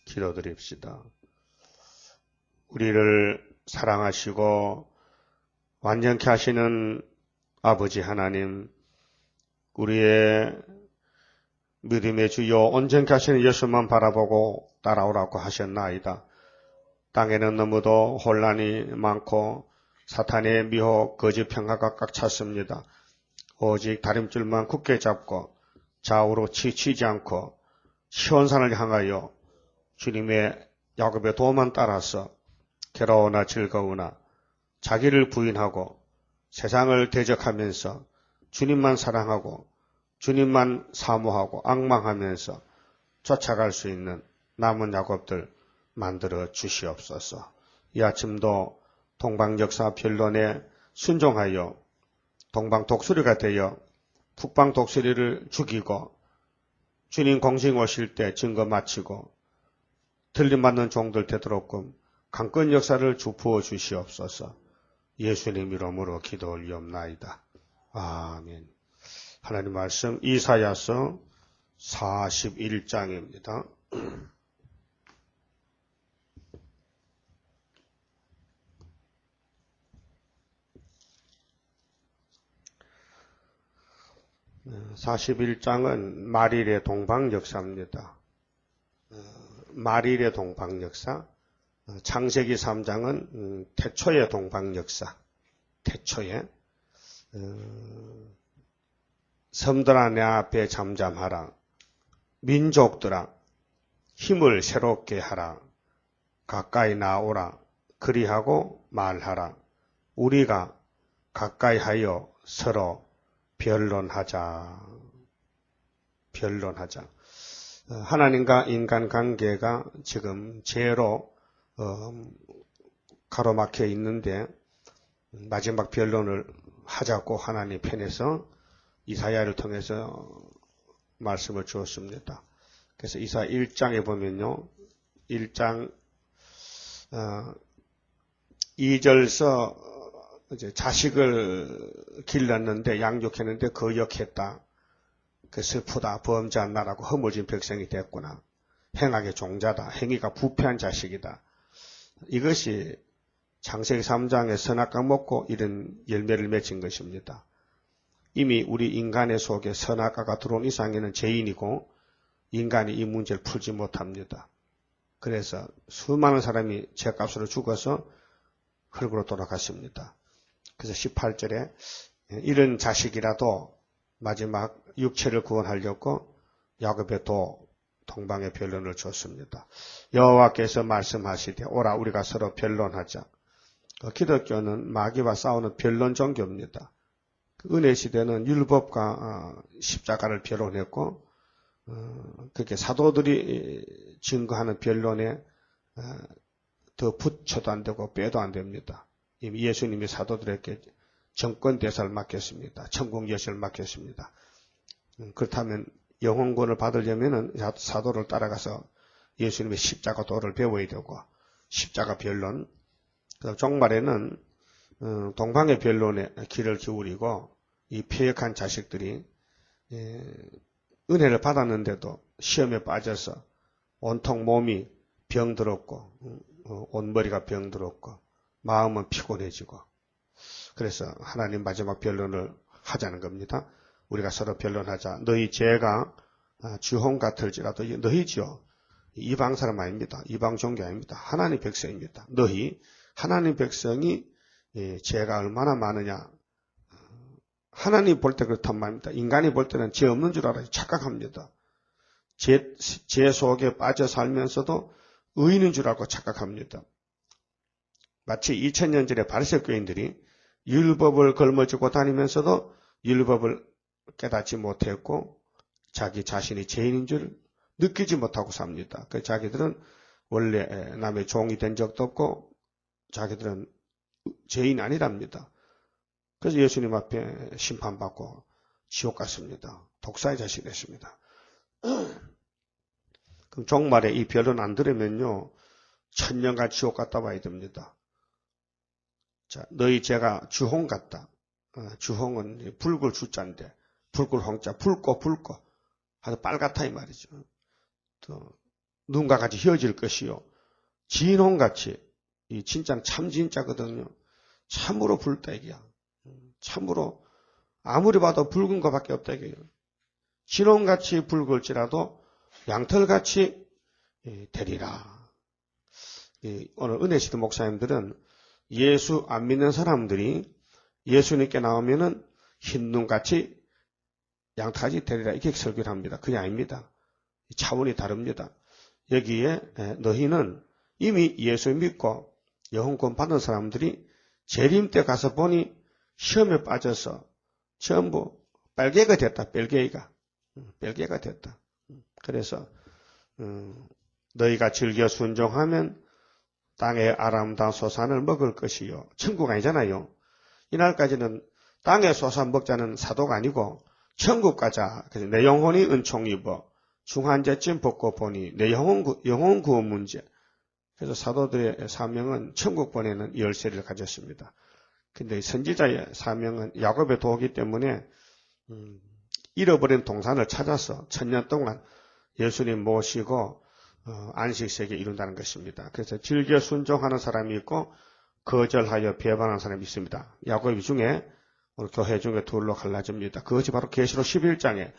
기도드립시다. 우리를 사랑하시고 완전케 하시는 아버지 하나님, 우리의 믿음의 주여 온전케 하시는 예수만 바라보고 따라오라고 하셨나이다. 땅에는 너무도 혼란이 많고 사탄의 미혹, 거짓 평화가 꽉 찼습니다. 오직 다림줄만 굳게 잡고 좌우로 치치지 않고 시온산을 향하여 주님의 야곱의 도만 따라서 괴로우나 즐거우나 자기를 부인하고 세상을 대적하면서 주님만 사랑하고 주님만 사모하고 앙망하면서 쫓아갈 수 있는 남은 야곱들 만들어 주시옵소서. 이 아침도 동방역사 변론에 순종하여 동방 독수리가 되어 북방 독수리를 죽이고 주님 공식 오실 때 증거 마치고 들림받는 종들 되도록끔 강권 역사를 주부어 주시옵소서. 예수님 이름으로 기도 올리옵나이다. 아멘. 하나님 말씀 이사야서 41장입니다. (41장은) 말일의 동방 역사입니다. 말일의 동방 역사. 창세기 3장은 태초의 동방 역사. 태초의 섬들아 내 앞에 잠잠하라. 민족들아 힘을 새롭게 하라. 가까이 나오라. 그리하고 말하라. 우리가 가까이 하여 서로 변론하자. 변론하자. 하나님과 인간 관계가 지금 죄로 가로막혀 있는데 마지막 변론을 하자고 하나님 편에서 이사야를 통해서 말씀을 주었습니다. 그래서 이사야 1장에 보면요. 1장 2절서 이제 자식을 길렀는데 양육했는데 거역했다. 그 슬프다. 범죄한 나라고 허물진 백성이 됐구나. 행악의 종자다. 행위가 부패한 자식이다. 이것이 창세기 3장의 선악과 먹고 이런 열매를 맺은 것입니다. 이미 우리 인간의 속에 선악과가 들어온 이상에는 죄인이고 인간이 이 문제를 풀지 못합니다. 그래서 수많은 사람이 죄값으로 죽어서 흙으로 돌아갔습니다. 그래서 18절에 이런 자식이라도 마지막 육체를 구원하려고 야곱의 동방의 변론을 줬습니다. 여호와께서 말씀하시되 오라 우리가 서로 변론하자. 기독교는 마귀와 싸우는 변론 종교입니다. 은혜 시대는 율법과 십자가를 변론했고 그렇게 사도들이 증거하는 변론에 더 붙여도 안 되고 빼도 안 됩니다. 이미 예수님이 사도들에게 정권 대사를 맡겼습니다. 천국 여신을 맡겼습니다. 그렇다면 영혼권을 받으려면은 사도를 따라가서 예수님의 십자가 도를 배워야 되고 십자가 변론. 종말에는 동방의 변론에 귀를 기울이고 이 패역한 자식들이 은혜를 받았는데도 시험에 빠져서 온통 몸이 병들었고 온머리가 병들었고 마음은 피곤해지고 그래서 하나님 마지막 변론을 하자는 겁니다. 우리가 서로 변론하자. 너희 죄가 주홍 같을지라도 너희지요. 이방 사람 아닙니다. 이방 종교 아닙니다. 하나님 백성입니다. 너희 하나님 백성이 죄가 얼마나 많으냐. 하나님 볼 때 그렇단 말입니다. 인간이 볼 때는 죄 없는 줄 알아요. 착각합니다. 죄 속에 빠져 살면서도 의인인 줄 알고 착각합니다. 마치 2000년 전에 바리새 교인들이 율법을 걸머쥐고 다니면서도 율법을 깨닫지 못했고 자기 자신이 죄인인 줄 느끼지 못하고 삽니다. 그 자기들은 원래 남의 종이 된 적도 없고 자기들은 죄인 아니랍니다. 그래서 예수님 앞에 심판받고 지옥 갔습니다. 독사의 자식이 됐습니다. 그럼 종말에 이 변론 안 들으면요. 천년간 지옥 갔다 와야 됩니다. 자, 너희 죄가 주홍 같다. 주홍은 붉을 주자인데 붉을 홍자, 붉고 아주 빨갛다 이 말이죠. 또 눈과 같이 휘어질 것이요. 진홍같이, 이 진짜는 참 진짜거든요. 참으로 붉다 이게야. 참으로 아무리 봐도 붉은 것밖에 없다 이게요. 진홍같이 붉을지라도 양털같이 되리라. 오늘 은혜시대 목사님들은 예수 안 믿는 사람들이 예수님께 나오면은 흰 눈같이 양털같이 되리라 이렇게 설교를 합니다. 그게 아닙니다. 차원이 다릅니다. 여기에 너희는 이미 예수 믿고 영혼권 받은 사람들이 재림 때 가서 보니 시험에 빠져서 전부 빨개가 됐다. 빨개가 됐다. 그래서 너희가 즐겨 순종하면 땅의 아름다운 소산을 먹을 것이요. 천국 아니잖아요. 이날까지는 땅의 소산 먹자는 사도가 아니고 천국 가자. 그래서 내 영혼이 은총 입어 중한제쯤 벗고 보니 내 영혼 구원 문제. 그래서 사도들의 사명은 천국 보내는 열쇠를 가졌습니다. 근데 선지자의 사명은 야곱의 도기 때문에 잃어버린 동산을 찾아서 1000년 동안 예수님 모시고 안식세계 이룬다는 것입니다. 그래서 즐겨 순종하는 사람이 있고 거절하여 배반하는 사람이 있습니다. 야곱이 중에 우리 교회 중에 둘로 갈라집니다. 그것이 바로 계시록 11장에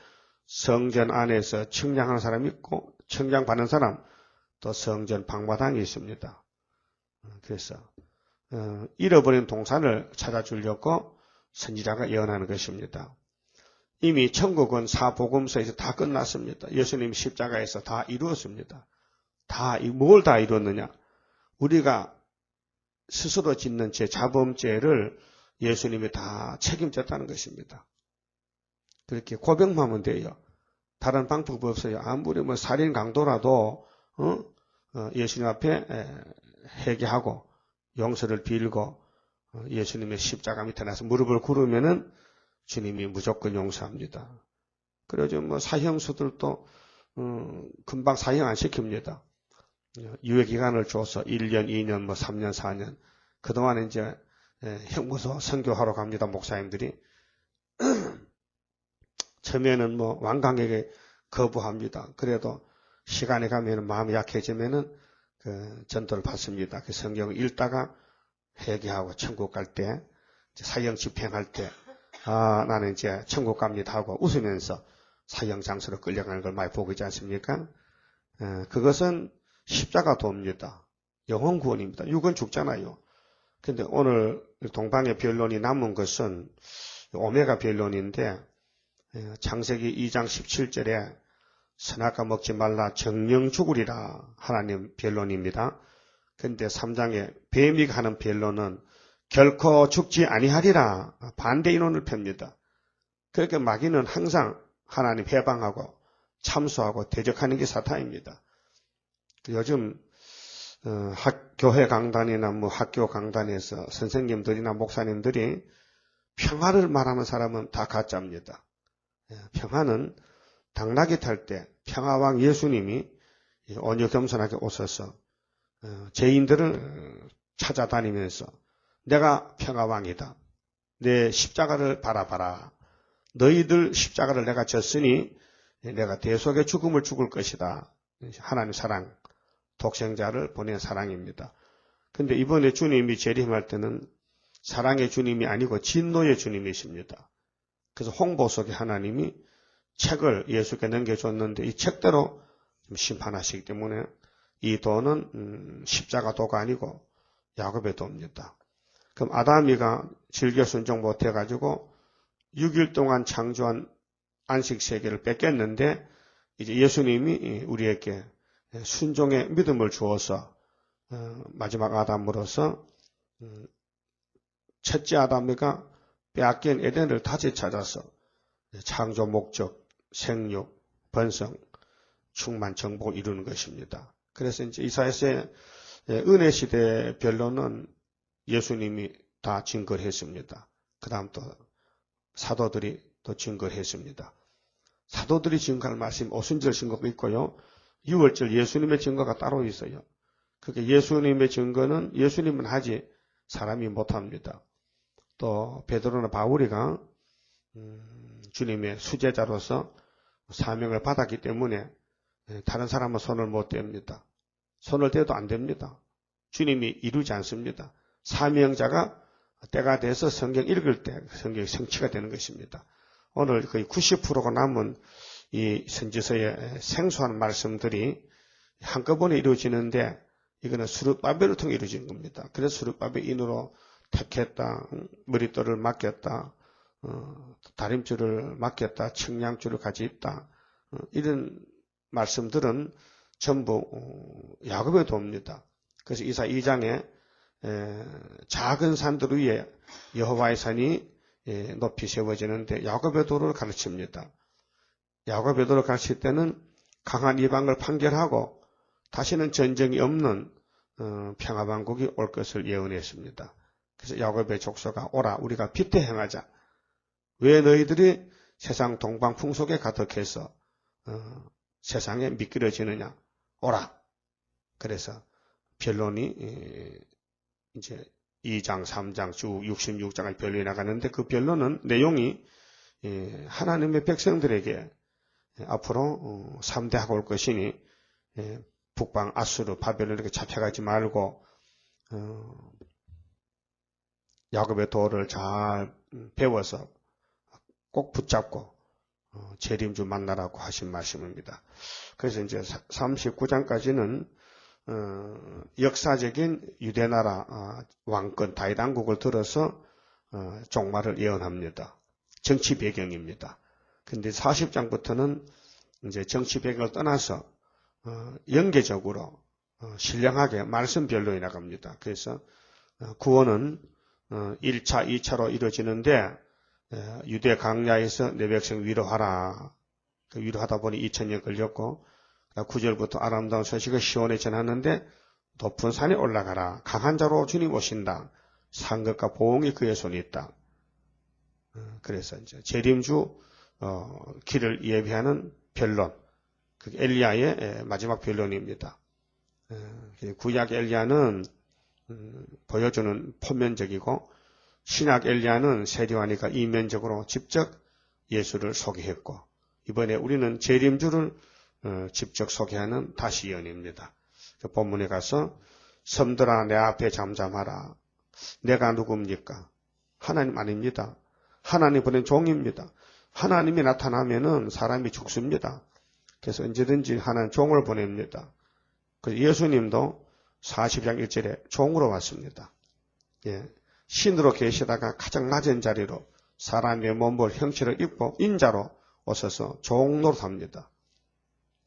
성전 안에서 청량하는 사람이 있고 청량받는 사람, 또 성전 방마당이 있습니다. 그래서 잃어버린 동산을 찾아주려고 선지자가 예언하는 것입니다. 이미 천국은 사복음서에서 다 끝났습니다. 예수님 십자가에서 다 이루었습니다. 뭘 다 이뤘느냐? 우리가 스스로 짓는 죄, 자범죄를 예수님이 다 책임졌다는 것입니다. 그렇게 고백만 하면 돼요. 다른 방법 없어요. 아무리 뭐 살인 강도라도 예수님 앞에 회개하고 용서를 빌고 예수님의 십자가 밑에 나서 무릎을 꿇으면은 주님이 무조건 용서합니다. 그래서 뭐 사형수들도 금방 사형 안 시킵니다. 유예기간을 줘서 1년, 2년, 뭐 3년, 4년. 그동안 이제 형무소 선교하러 갑니다. 목사님들이. 처음에는 뭐 완강하게 거부합니다. 그래도 시간이 가면 마음이 약해지면은 그 전도를 받습니다. 그 성경을 읽다가 회개하고 천국 갈 때, 사형 집행할 때, 나는 이제 천국 갑니다 하고 웃으면서 사형 장소로 끌려가는 걸 많이 보고 있지 않습니까? 그것은 십자가 도입니다. 영혼 구원입니다. 육은 죽잖아요. 근데 오늘 동방의 변론이 남은 것은 오메가 변론인데, 창세기 2장 17절에 선악과 먹지 말라 정령 죽으리라 하나님 변론입니다. 근데 3장에 뱀이 하는 변론은 결코 죽지 아니하리라 반대 인원을 펴니다. 그렇게 마귀는 항상 하나님 해방하고 참수하고 대적하는 게 사탄입니다. 요즘 교회 강단이나 뭐 학교 강단에서 선생님들이나 목사님들이 평화를 말하는 사람은 다 가짜입니다. 평화는 당나귀 탈 때 평화왕 예수님이 온유 겸손하게 오셔서 죄인들을 찾아다니면서 내가 평화왕이다. 내 십자가를 바라봐라. 너희들 십자가를 내가 졌으니 내가 대속의 죽음을 죽을 것이다. 하나님 사랑, 독생자를 보낸 사랑입니다. 근데 이번에 주님이 재림할 때는 사랑의 주님이 아니고 진노의 주님이십니다. 그래서 홍보 속에 하나님이 책을 예수께 넘겨줬는데 이 책대로 심판하시기 때문에 이 도는 십자가 도가 아니고 야곱의 도입니다. 그럼 아담이가 즐겨 순종 못해가지고 6일 동안 창조한 안식세계를 뺏겼는데 이제 예수님이 우리에게 순종의 믿음을 주어서 마지막 아담으로서 첫째 아담이가 빼앗긴 에덴을 다시 찾아서 창조 목적, 생육, 번성, 충만, 정복을 이루는 것입니다. 그래서 이제 이사야서의 은혜 시대 변론은 예수님이 다 증거를 했습니다. 그 다음 또 사도들이 또 증거를 했습니다. 사도들이 증거할 말씀 오순절 증거가 있고요. 6월절 예수님의 증거가 따로 있어요. 그게 예수님의 증거는 예수님은 하지 사람이 못합니다. 또 베드로나 바울이가 주님의 수제자로서 사명을 받았기 때문에 다른 사람은 손을 못 댑니다. 손을 대도 안 됩니다. 주님이 이루지 않습니다. 사명자가 때가 돼서 성경 읽을 때 성경이 성취가 되는 것입니다. 오늘 거의 90%가 남은 이 선지서의 생소한 말씀들이 한꺼번에 이루어지는데 이거는 수르바벨을 통해 이루어진 겁니다. 그래서 수르바벨 인으로 택했다, 머릿돌을 맡겼다, 다림줄을 맡겼다, 측량줄을 가지고 있다. 이런 말씀들은 전부 야곱의 도입니다. 그래서 이사 2장에 작은 산들 위에 여호와의 산이 높이 세워지는데 야곱의 도를 가르칩니다. 야곱의 도를 가르칠 때는 강한 이방을 판결하고 다시는 전쟁이 없는 평화왕국이 올 것을 예언했습니다. 그래서 야곱의 족속아 오라 우리가 빛에 행하자. 왜 너희들이 세상 동방풍속에 가득해서 세상에 미끄러지느냐. 오라. 그래서 변론이 이제 2장, 3장, 쭉 66장을 변론이 나가는데 그 변론은 내용이 하나님의 백성들에게 앞으로 3대하고 올 것이니 북방 아수르 바벨론에게 잡혀가지 말고 야곱의 도를 잘 배워서 꼭 붙잡고 재림주 만나라고 하신 말씀입니다. 그래서 이제 39장까지는 역사적인 유대나라 왕권 다윗 왕국을 들어서 종말을 예언합니다. 정치 배경입니다. 근데 40장부터는 이제 정치 배경을 떠나서 연계적으로 신령하게 말씀 변론이 나갑니다. 그래서 구원은 1차, 2차로 이루어지는데 유대 강야에서 내 백성 위로하라. 위로하다 보니 2000년 걸렸고 9절부터 아름다운 소식을 시온에 전하는데 높은 산에 올라가라. 강한 자로 주님 오신다. 상급과 보응이 그의 손에 있다. 그래서 이제 재림주 길을 예비하는 변론. 그게 엘리야의 마지막 변론입니다. 구약 엘리야는 보여주는 표면적이고 신약 엘리야는 세리와니가 이면적으로 직접 예수를 소개했고 이번에 우리는 재림주를 직접 소개하는 다시 예언입니다. 본문에 가서 섬들아 내 앞에 잠잠하라. 내가 누굽니까? 하나님 아닙니다. 하나님 보낸 종입니다. 하나님이 나타나면은 사람이 죽습니다. 그래서 언제든지 하나님 종을 보냅니다. 그래서 예수님도 40장 1절에 종으로 왔습니다. 예. 신으로 계시다가 가장 낮은 자리로 사람의 몸을 형체를 입고 인자로 오셔서 종 노릇합니다.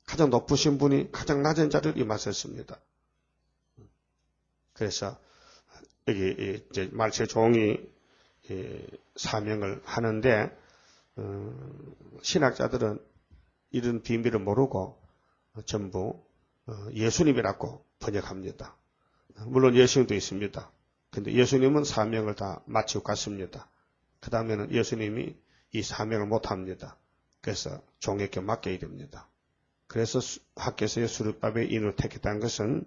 가장 높으신 분이 가장 낮은 자리를 임하셨습니다. 그래서 여기 이제 말세 종이 사명을 하는데 신학자들은 이런 비밀을 모르고 전부 예수님이라고 번역합니다. 물론 예수님도 있습니다. 근데 예수님은 사명을 다 마치고 갔습니다. 그 다음에는 예수님이 이 사명을 못합니다. 그래서 종에게 맡겨야 됩니다. 그래서 학교에서의 수르바벨 인으로 택했다는 것은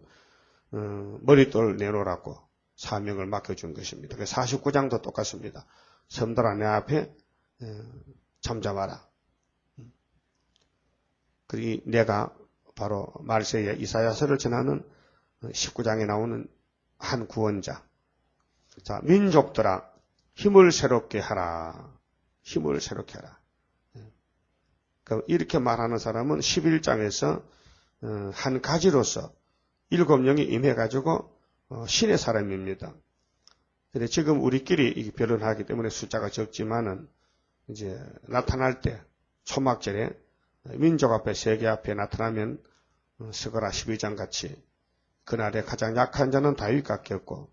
머릿돌 내놓으라고 사명을 맡겨준 것입니다. 49장도 똑같습니다. 섬들아 내 앞에 잠잠하라. 그리고 내가 바로 말세에 이사야서를 전하는 19장에 나오는 한 구원자. 자, 민족들아 힘을 새롭게 하라. 힘을 새롭게 하라. 이렇게 말하는 사람은 11장에서 한 가지로서 7명이 임해가지고 신의 사람입니다. 근데 지금 우리끼리 변론하기 때문에 숫자가 적지만은 이제 나타날 때 초막절에 민족 앞에 세계 앞에 나타나면 스가랴 12장 같이 그날에 가장 약한 자는 다윗 같겠고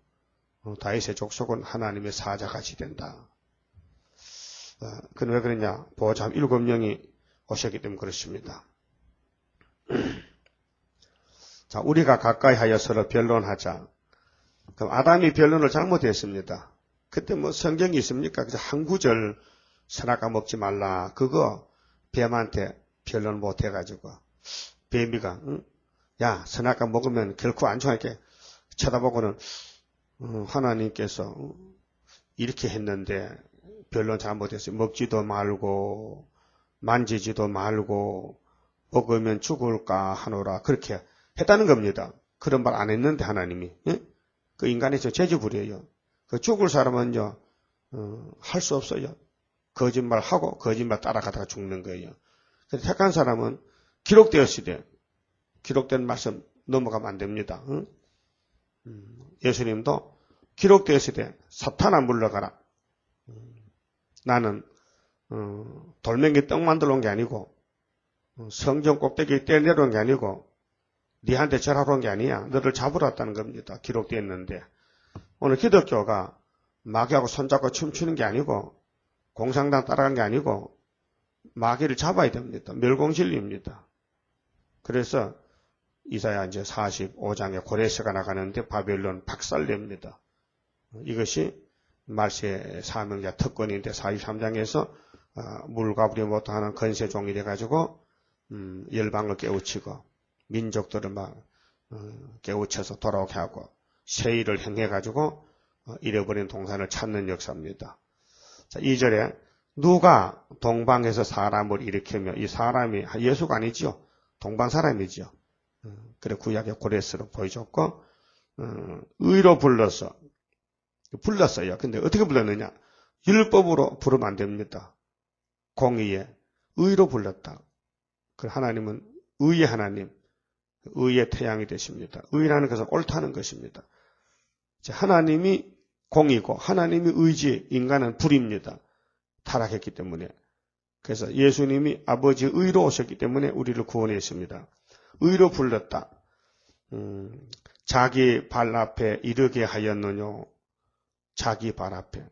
다윗의 족속은 하나님의 사자같이 된다. 그건 왜 그러냐? 보호자 7명이 오셨기 때문에 그렇습니다. 자, 우리가 가까이 하여 서로 변론하자. 그럼 아담이 변론을 잘못했습니다. 그때 뭐 성경이 있습니까? 그래서 한 구절 선악과 먹지 말라. 그거 뱀한테 변론 못 해가지고 뱀이가 야 선악과 먹으면 결코 안 좋아 이렇게 쳐다보고는 하나님께서 이렇게 했는데 변론 잘못했어요. 먹지도 말고 만지지도 말고 먹으면 죽을까 하노라. 그렇게 했다는 겁니다. 그런 말 안 했는데 하나님이. 예? 그 인간의 재주부려요. 그 죽을 사람은요, 할 수 없어요. 거짓말하고 거짓말 따라가다가 죽는 거예요. 그래서 택한 사람은 기록되었을 때, 기록된 말씀 넘어가면 안 됩니다. 예수님도 기록되었을 때 사탄아 물러가라. 나는 돌멩이 떡 만들어 온 게 아니고 성전 꼭대기 떼 내려온 게 아니고 니한테 절하러 온 게 아니야. 너를 잡으러 왔다는 겁니다. 기록되었는데 오늘 기독교가 마귀하고 손잡고 춤추는 게 아니고 공산당 따라간 게 아니고 마귀를 잡아야 됩니다. 멸공진리입니다. 그래서 이사야 이제 45장에 고레스가 나가는데 바벨론 박살냅니다. 이것이 말세 사명자 특권인데 43장에서 물과 불이 못하는 건세종이 돼가지고 열방을 깨우치고 민족들을 막 깨우쳐서 돌아오게 하고 세일을 행해가지고 잃어버린 동산을 찾는 역사입니다. 자, 2절에 누가 동방에서 사람을 일으키며 이 사람이 예수가 아니지요. 동방 사람이지요. 그래 구약의 고레스로 보여줬고 의로 불렀어요. 근데 어떻게 불렀느냐? 율법으로 부르면 안 됩니다. 공의에 의로 불렀다. 그 하나님은 의의 하나님, 의의 태양이 되십니다. 의라는 것은 옳다는 것입니다. 하나님이 공이고 하나님이 의지, 인간은 불입니다. 타락했기 때문에. 그래서 예수님이 아버지의 의로 오셨기 때문에 우리를 구원했습니다. 의로 불렀다. 자기 발 앞에 이르게 하였느뇨. 자기 발 앞에.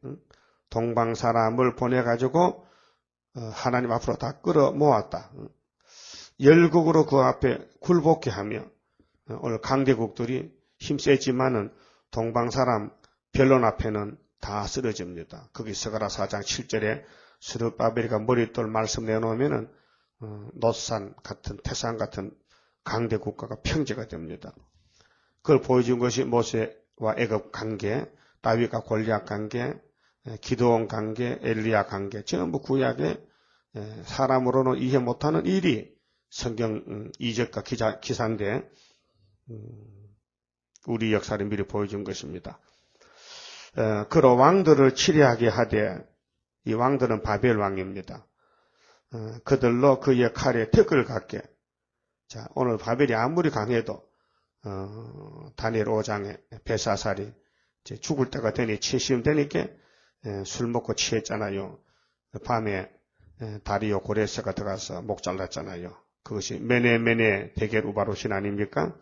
동방 사람을 보내가지고 하나님 앞으로 다 끌어 모았다. 열국으로 그 앞에 굴복케 하며 오늘 강대국들이 힘세지만은 동방 사람 변론 앞에는 다 쓰러집니다. 거기 스가랴 4장 7절에 스룹바벨이가 머릿돌 말씀 내놓으면은 노산 같은 태산 같은 강대 국가가 평제가 됩니다. 그걸 보여준 것이 모세와 애굽 관계, 다윗과 골리앗 관계, 기드온 관계, 엘리야 관계, 전부 구약의 사람으로는 이해 못하는 일이 성경 이적과 기사인데 우리 역사를 미리 보여준 것입니다. 그로 왕들을 치리하게 하되 이 왕들은 바벨 왕입니다. 그들로 그의 칼에 턱을 갖게. 자, 오늘 바벨이 아무리 강해도 다니엘 5장에 벨사살이 이제 죽을 때가 되니 취시면 되니까 술 먹고 취했잖아요. 밤에 다리오 고레스가 들어가서 목 잘랐잖아요. 그것이 메네 대겔 우바로신 아닙니까?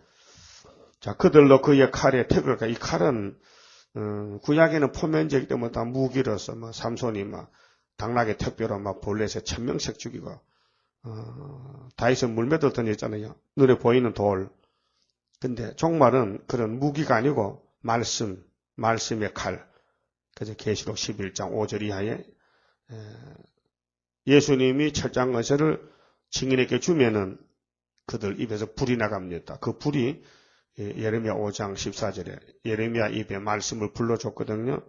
자, 그들로 그의 칼에 턱을 갖게. 이 칼은 구약에는 포면제이기 때문에 다 무기로서 막 삼손이 막 당나귀 턱뼈로 막 볼넷에 1000명씩 죽이고 다윗은 물매도 던졌잖아요. 눈에 보이는 돌. 근데 종말은 그런 무기가 아니고 말씀의 칼. 그래서 계시록 11장 5절 이하에 예수님이 철장건세를 증인에게 주면은 그들 입에서 불이 나갑니다. 그 불이 예레미야 5장 14절에 예레미야 입에 말씀을 불러줬거든요.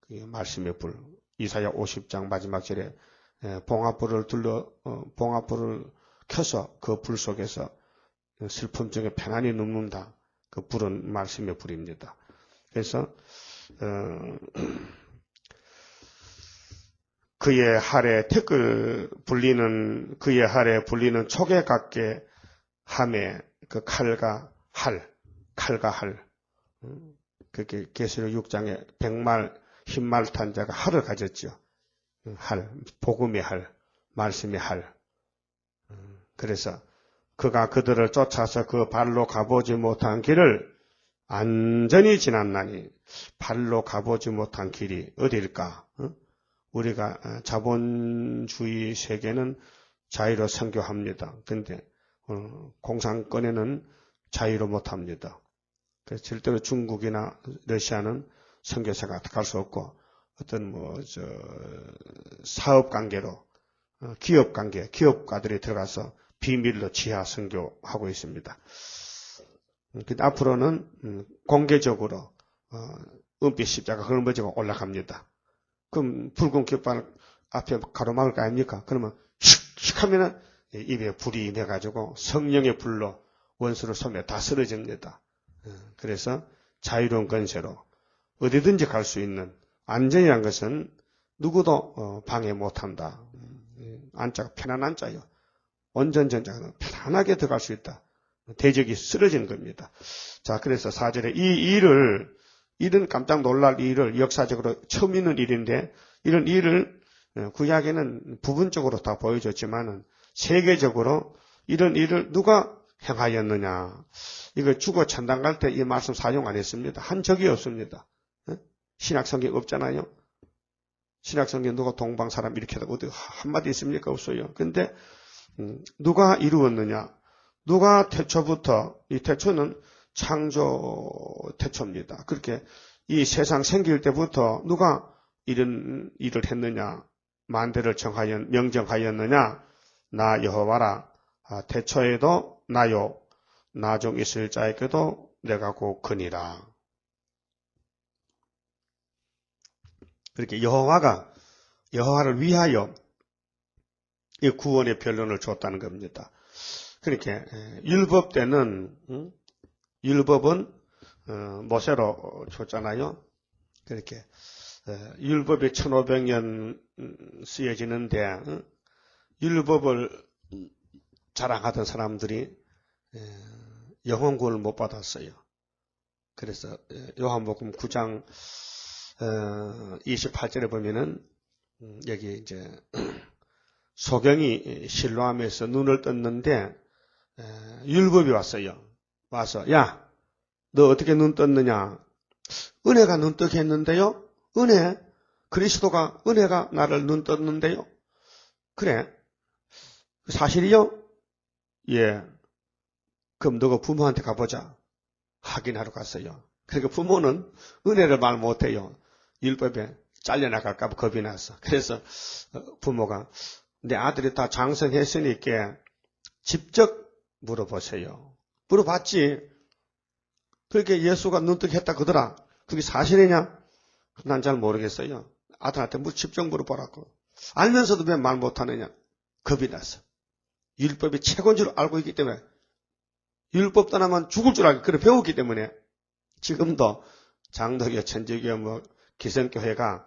그게 말씀의 불. 이사야 50장 마지막 절에 봉화불을 켜서 그 불 속에서 슬픔 중에 편안히 눕는다. 그 불은 말씀의 불입니다. 그래서 그의 할에 턱을 불리는 그의 할에 불리는 촉에 같게 함에 그 칼과 할. 그게 계시록 6장에 백말 흰말 탄 자가 할을 가졌죠. 복음의 할, 말씀의 할. 그래서 그가 그들을 쫓아서 그 발로 가보지 못한 길을 안전히 지났나니 발로 가보지 못한 길이 어디일까? 우리가 자본주의 세계는 자유로 선교합니다. 근데 공산권에는 자유로 못합니다. 그래서 절대로 중국이나 러시아는 선교사가 갈 수 없고 어떤 사업 관계로 기업 관계, 기업가들이 들어가서 비밀로 지하 선교하고 있습니다. 근데 앞으로는 공개적으로 은빛 십자가 걸머지고 올라갑니다. 그럼 붉은 깃발 앞에 가로막을 거 아닙니까? 그러면 휙 하면은 입에 불이 임해가지고 성령의 불로 원수를 쏘며 다 쓰러집니다. 그래서 자유로운 권세로 어디든지 갈 수 있는 안전이란 것은 누구도 방해 못한다. 안자가 편한 안자요. 온전전자는 편안하게 들어갈 수 있다. 대적이 쓰러지는 겁니다. 자, 그래서 4절에 이 일은 깜짝 놀랄 일을 역사적으로 처음 있는 일인데 이런 일을 구약에는 부분적으로 다 보여줬지만은 세계적으로 이런 일을 누가 행하였느냐. 이거 죽어 천당 갈 때 이 말씀 사용 안 했습니다. 한 적이 없습니다. 신약성경 없잖아요. 신약성경 누가 동방 사람 이렇게 하다가 어디 한마디 있습니까? 없어요. 근데 누가 이루었느냐. 누가 태초부터, 이 태초는 창조 태초입니다. 그렇게 이 세상 생길 때부터 누가 이런 일을 했느냐. 만대를 명정하였느냐. 나 여호와라. 태초에도 나요. 나중 있을 자에게도 내가 곧 거니라. 그렇게 여호와를 위하여 이 구원의 변론을 줬다는 겁니다. 그렇게 율법 때는 율법은 모세로 줬잖아요. 그렇게 율법이 1500년 쓰여지는데 율법을 자랑하던 사람들이 영혼구원을 못 받았어요. 그래서 요한복음 9장 28절에 보면은 여기 이제 소경이 실로암에서 눈을 떴는데 율법이 왔어요. 와서 야, 너 어떻게 눈 떴느냐? 은혜가 눈 뜨게 했는데요. 은혜가 나를 눈 떴는데요. 그래. 사실이요? 예. 그럼 너가 부모한테 가보자. 확인하러 갔어요. 그러니까 부모는 은혜를 말 못해요. 율법에 잘려나갈까 봐 겁이 나서. 그래서 부모가 내 아들이 다 장성했으니까 직접 물어보세요. 물어봤지. 그렇게 예수가 눈뜨게 했다 그러더라. 그게 사실이냐? 난 잘 모르겠어요. 아들한테 직접 물어보라고. 알면서도 왜 말 못하느냐? 겁이 나서. 율법이 최고인 줄 알고 있기 때문에 율법 떠나면 죽을 줄 알고 그래 배웠기 때문에 지금도 장덕여, 천주교, 기성교회가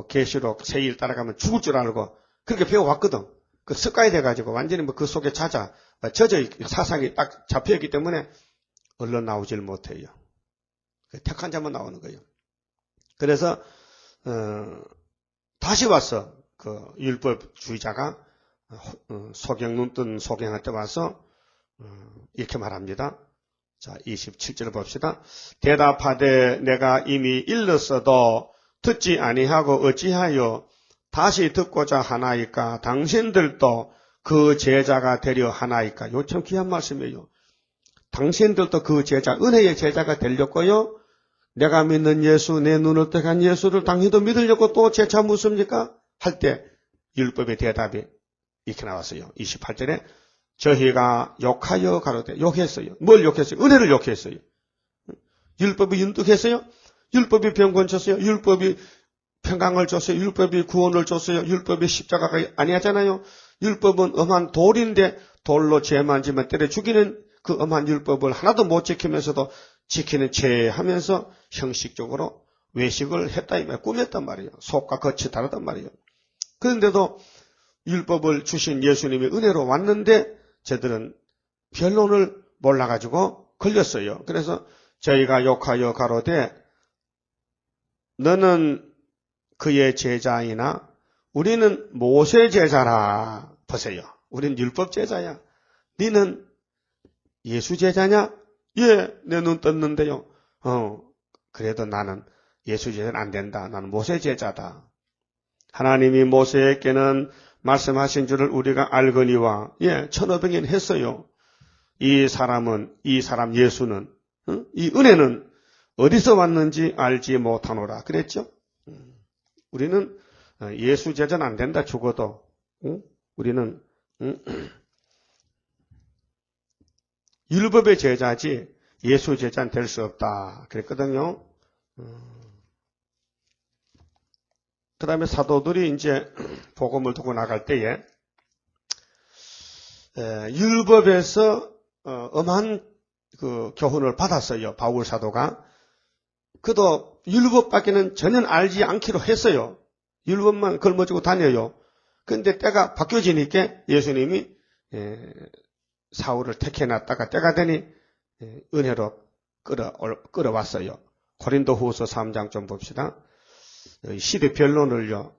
계시록 세일 따라가면 죽을 줄 알고 그렇게 배워왔거든. 그 습관이 돼가지고 완전히 그 속에 젖어 사상이 딱 잡혀있기 때문에 얼른 나오질 못해요. 택한 자만 나오는 거예요. 그래서 다시 와서 그 율법주의자가 눈 뜬 소경한테 와서 이렇게 말합니다. 자, 27절 봅시다. 대답하되 내가 이미 일렀어도 듣지 아니하고 어찌하여 다시 듣고자 하나이까? 당신들도 그 제자가 되려 하나이까? 요 참 귀한 말씀이에요. 당신들도 그 제자, 은혜의 제자가 되려고요. 내가 믿는 예수, 내 눈을 뜨게 한 예수를 당신도 믿으려고 또 재차 묻습니까? 할 때 율법의 대답이 이렇게 나왔어요. 28절에 저희가 욕하여 가로되 욕했어요. 뭘 욕했어요? 은혜를 욕했어요. 율법이 윤득했어요? 율법이 병권 줬어요? 율법이 평강을 줬어요? 율법이 구원을 줬어요? 율법이 십자가가 아니하잖아요. 율법은 엄한 돌인데 돌로 죄만 지면 때려 죽이는 그 엄한 율법을 하나도 못 지키면서도 지키는 죄 하면서 형식적으로 외식을 했다 이 말, 꾸몄단 말이에요. 속과 겉이 다르단 말이에요. 그런데도 율법을 주신 예수님이 은혜로 왔는데 저들은 변론을 몰라가지고 걸렸어요. 그래서 저희가 욕하여 가로되 너는 그의 제자이나 우리는 모세 제자라. 보세요. 우리는 율법 제자야. 너는 예수 제자냐? 예, 내 눈 떴는데요. 그래도 나는 예수 제자는 안 된다. 나는 모세 제자다. 하나님이 모세에게는 말씀하신 줄을 우리가 알거니와, 예, 1500년 했어요. 이 사람 예수는, 이 은혜는 어디서 왔는지 알지 못하노라. 그랬죠? 우리는 예수 제자는 안 된다. 죽어도. 우리는 율법의 제자지 예수 제자는 될 수 없다. 그랬거든요. 그 다음에 사도들이 이제 복음을 두고 나갈 때에 율법에서 엄한 그 교훈을 받았어요. 바울 사도가. 그도 율법밖에는 전혀 알지 않기로 했어요. 율법만 걸머쥐고 다녀요. 근데 때가 바뀌어지니까 예수님이 사울을 택해놨다가 때가 되니 은혜로 끌어왔어요. 고린도후서 3장 좀 봅시다. 시대 변론을요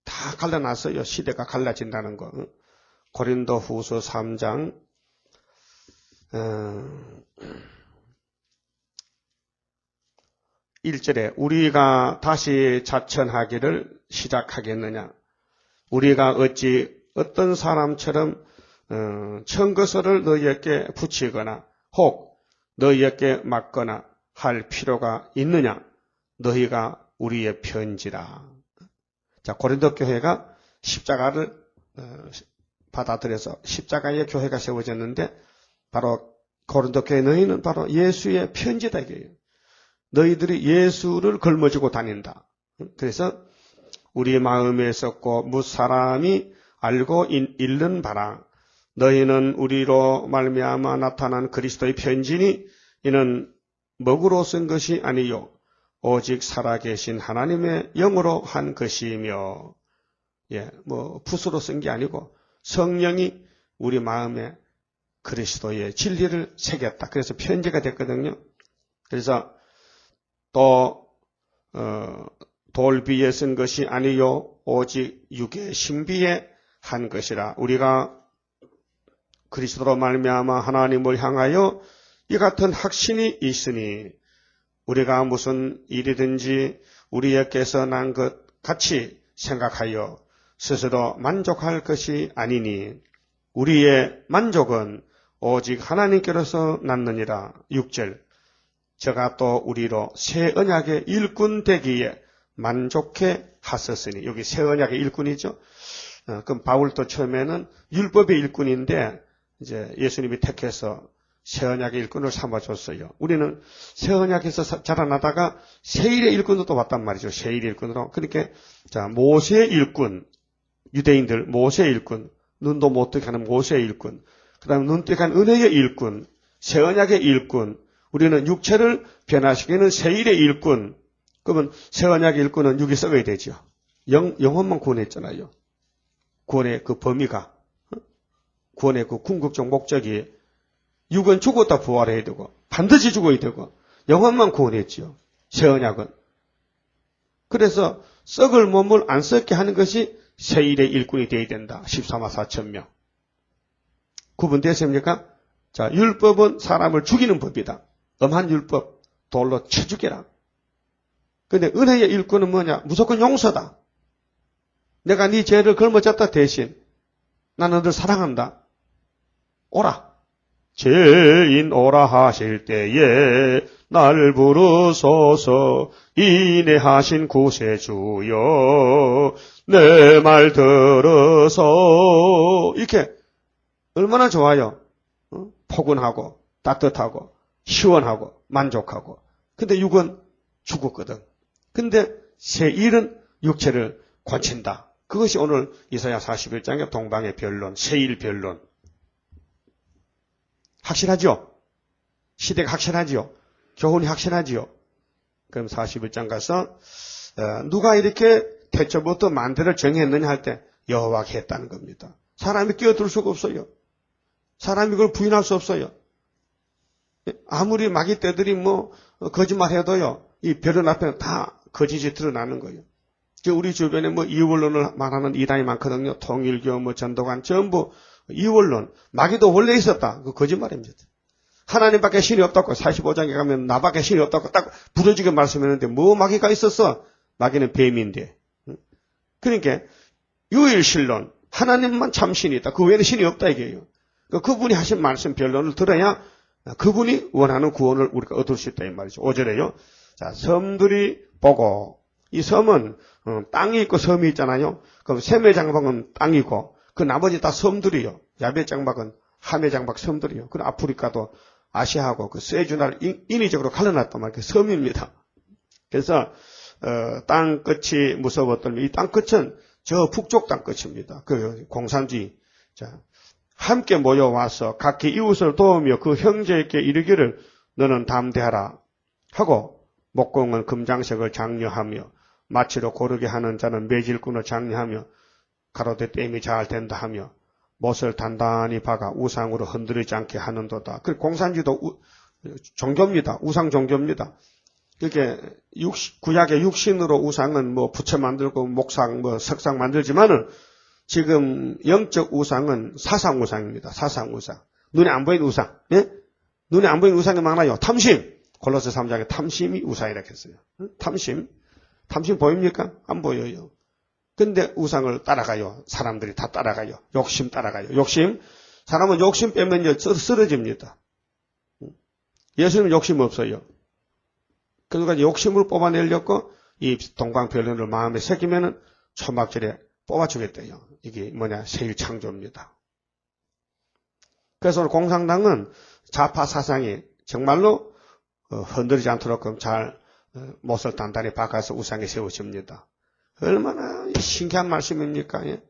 다 갈라놨어요. 시대가 갈라진다는 거. 고린도후서 3장 1절에 우리가 다시 자천하기를 시작하겠느냐. 우리가 어찌 어떤 사람처럼 청거서를 너희에게 붙이거나 혹 너희에게 맞거나 할 필요가 있느냐. 너희가 우리의 편지라. 자, 고린도 교회가 십자가를 받아들여서 십자가의 교회가 세워졌는데 바로 고린도 교회 너희는 바로 예수의 편지다 이게요. 너희들이 예수를 걸머쥐고 다닌다. 그래서 우리 마음에 썩고 무사람이 알고 읽는 바라. 너희는 우리로 말미암아 나타난 그리스도의 편지니 이는 먹으로 쓴 것이 아니요 오직 살아계신 하나님의 영으로 한 것이며, 붓으로 쓴 게 아니고 성령이 우리 마음에 그리스도의 진리를 새겼다. 그래서 편지가 됐거든요. 그래서 또 돌 위에 쓴 것이 아니요 오직 육의 신비에 한 것이라. 우리가 그리스도로 말미암아 하나님을 향하여 이 같은 확신이 있으니 우리가 무슨 일이든지 우리에게서 난 것 같이 생각하여 스스로 만족할 것이 아니니 우리의 만족은 오직 하나님께로서 났느니라. 6절 저가 또 우리로 새 언약의 일꾼 되기에 만족해 하셨으니. 여기 새 언약의 일꾼이죠. 그럼 바울도 처음에는 율법의 일꾼인데 이제 예수님이 택해서 새 언약의 일꾼을 삼아줬어요. 우리는 새 언약에서 자라나다가 새1의 일꾼으로 또 왔단 말이죠. 새1의 일꾼으로. 그러니까 자, 모세의 일꾼, 유대인들 모세의 일꾼, 눈도 못 뜨게 하는 모세의 일꾼, 그 다음에 눈 뜨게 하는 은혜의 일꾼, 새 언약의 일꾼, 우리는 육체를 변화시키는 새1의 일꾼. 그러면 새 언약의 일꾼은 육이 썩어야 되죠. 영혼만 구원했잖아요. 구원의 그 범위가, 구원의 그 궁극적 목적이 육은 죽었다 부활해야 되고 반드시 죽어야 되고 영혼만 구원했지요. 새 언약은. 그래서 썩을 몸을 안 썩게 하는 것이 새1의 일꾼이 되어야 된다. 14만 4천 명. 구분됐습니까? 자, 율법은 사람을 죽이는 법이다. 엄한 율법 돌로 쳐 죽여라. 근데 은혜의 일꾼은 뭐냐? 무조건 용서다. 내가 네 죄를 걸머졌다 대신 나는 너를 사랑한다. 오라. 죄인 오라 하실 때에 날 부르소서. 인내하신 구세주여 내 말 들어서. 이렇게 얼마나 좋아요. 포근하고 따뜻하고 시원하고 만족하고. 근데 육은 죽었거든. 근데 새1은 육체를 고친다. 그것이 오늘 이사야 41장의 동방의 변론, 새1 변론. 확실하죠? 시대가 확실하죠? 교훈이 확실하죠? 그럼 41장 가서 누가 이렇게 태초부터 만대를 정했느냐 할 때 여호와가 했다는 겁니다. 사람이 끼어들 수가 없어요. 사람이 그걸 부인할 수 없어요. 아무리 마귀 떼들이 거짓말해도요, 이 변론 앞에는 다 거짓이 드러나는 거예요. 우리 주변에 이원론을 말하는 이단이 많거든요. 통일교, 전도관, 전부 이원론. 마귀도 원래 있었다. 그 거짓말입니다. 하나님밖에 신이 없다고 45장에 가면 나밖에 신이 없다고 딱 부러지게 말씀했는데 마귀가 있었어? 마귀는 뱀인데. 그러니까 유일신론, 하나님만 참 신이 있다. 그 외에는 신이 없다 이게요. 그분이 하신 말씀 변론을 들어야 그분이 원하는 구원을 우리가 얻을 수 있다 이 말이죠. 5절에요. 자, 섬들이 보고, 이 섬은 땅이 있고 섬이 있잖아요. 그럼 셈의 장막은 땅이고 그 나머지 다 섬들이요. 야베 장막은 하메 장막 섬들이요. 그럼 아프리카도 아시아하고 그 세주나를 인위적으로 갈라놨단 말이에요. 섬입니다. 그래서 땅 끝이 무서웠던 이 땅 끝은 저 북쪽 땅 끝입니다. 그 공산주의. 자, 함께 모여와서 각기 이웃을 도우며 그 형제에게 이르기를 너는 담대하라 하고 목공은 금장색을 장려하며 마치로 고르게 하는 자는 매질꾼을 장려하며 가로되 땜이 잘 된다 하며 못을 단단히 박아 우상으로 흔들리지 않게 하는도다. 그 공산주도 종교입니다. 우상 종교입니다. 이렇게 구약의 육신으로 우상은 뭐 부처 만들고 목상 뭐 석상 만들지만은 지금 영적 우상은 사상 우상입니다. 사상 우상. 눈에 안 보이는 우상. 예? 눈에 안 보이는 우상이 많아요. 탐심. 골로새 3장에 탐심이 우상이라고 했어요. 탐심. 탐심 보입니까? 안 보여요. 근데 우상을 따라가요. 사람들이 다 따라가요. 욕심 따라가요. 욕심. 사람은 욕심 빼면 쓰러집니다. 예수님은 욕심 없어요. 그러니까 욕심을 뽑아내려고 이 동방변론을 마음에 새기면은 초막절에 뽑아주겠대요. 이게 뭐냐? 세일창조입니다. 그래서 오늘 공산당은 좌파 사상이 정말로 흔들리지 않도록 잘 못을 단단히 박아서 우상에 세우십니다. 얼마나 신기한 말씀입니까? 예?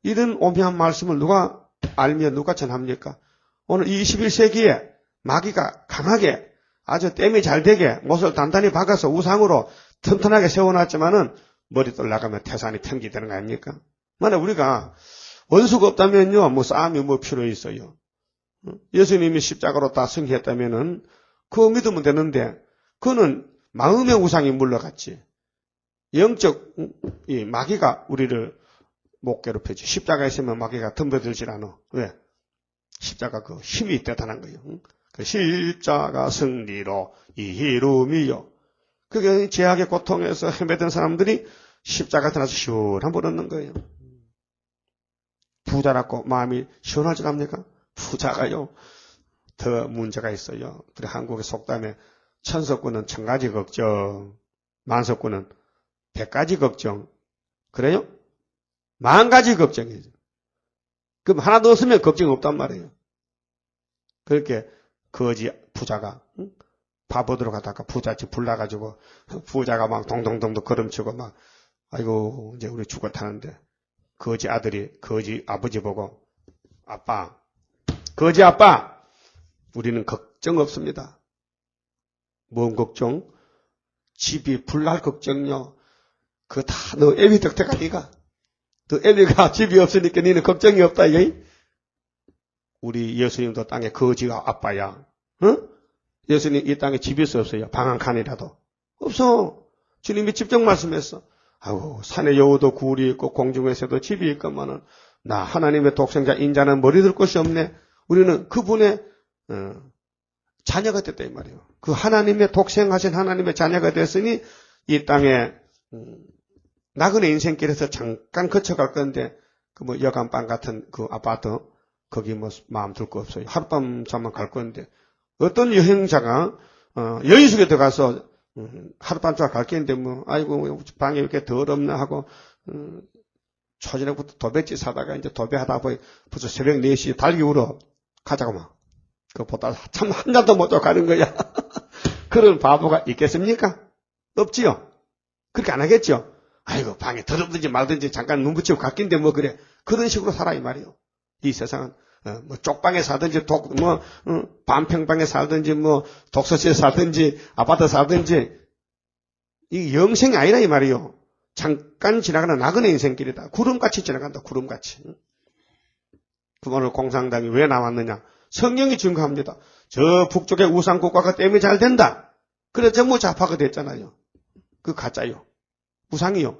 이런 오묘한 말씀을 누가 알며 누가 전합니까? 오늘 21세기에 마귀가 강하게 아주 땜이 잘 되게 못을 단단히 박아서 우상으로 튼튼하게 세워놨지만은 머리돌 나가면 태산이 편기되는 거 아닙니까? 만약 우리가 원수가 없다면요, 뭐 싸움이 뭐 필요 있어요. 예수님이 십자가로 다 승리했다면은 그거 믿으면 되는데 그거는 마음의 우상이 물러갔지. 영적 이 마귀가 우리를 못 괴롭히지. 십자가에 있으면 마귀가 덤벼들질 않아. 왜? 십자가 그 힘이 대단한 거예요. 그 십자가 승리로 이름이요. 그게 죄악의 고통에서 헤매던 사람들이 십자가 들어서 시원한 번 얻는 거예요. 부자라고 마음이 시원하지 않습니까? 부자가요. 더 문제가 있어요. 그래 한국의 속담에 천석군은 1000가지 걱정, 만석군은 100가지 걱정. 그래요? 10,000가지 걱정이죠. 그럼 하나 더 없으면 걱정 없단 말이에요. 그렇게 거지 부자가 바보들어 가다가 부잣집 불나가지고 부자가 막 동동동동 걸음치고 막 아이고 이제 우리 죽었다는데 거지 아들이 거지 아버지 보고 아빠 거지 아빠 우리는 걱정 없습니다. 뭔 걱정? 집이 불날 걱정요. 그거 다 너 애비 덕택아 니가. 너 애비가 집이 없으니까 니는 걱정이 없다 이게. 우리 예수님도 땅에 거지가 아빠야. 응? 예수님 이 땅에 집이 없어요. 방 한 칸이라도. 없어. 주님이 직접 말씀했어. 아이고 산에 여우도 굴이 있고 공중에서도 집이 있건만은 나 하나님의 독생자 인자는 머리 들 곳이 없네. 우리는 그분의 자녀가 됐다 이 말이에요. 그 하나님의 독생하신 하나님의 자녀가 됐으니 이 땅에 나그네 인생길에서 잠깐 거쳐갈 건데 그 뭐 여간방 같은 그 아파트 거기 뭐 마음 둘 거 없어요. 하룻밤 잠만 갈 건데 어떤 여행자가 여인숙에 들어가서 하룻밤 잠 갈 게 있는데 뭐 아이고 방에 왜 이렇게 더럽나 하고 초저녁부터 도배지 사다가 이제 도배하다 보니 벌써 새벽 4시에 달기 울어 가자고 막 그거 보다 참 한 잔도 못 줘 가는 거야. 그런 바보가 있겠습니까? 없지요. 그렇게 안 하겠죠. 아이고 방에 더럽든지 말든지 잠깐 눈 붙이고 갔긴데 뭐 그래. 그런 식으로 살아 이 말이요. 이 세상은 뭐 쪽방에 살든지 반평방에 살든지 뭐 독서실에 살든지 아파트 살든지 이 영생이 아니라 이 말이요. 잠깐 지나가는 나그네 인생길이다. 구름같이 지나간다. 구름같이. 그 오늘 공산당이 왜 나왔느냐. 성경이 증거합니다. 저 북쪽의 우상국가가 때문에 잘 된다. 그래서 전부 좌파가 됐잖아요. 그 가짜요. 우상이요.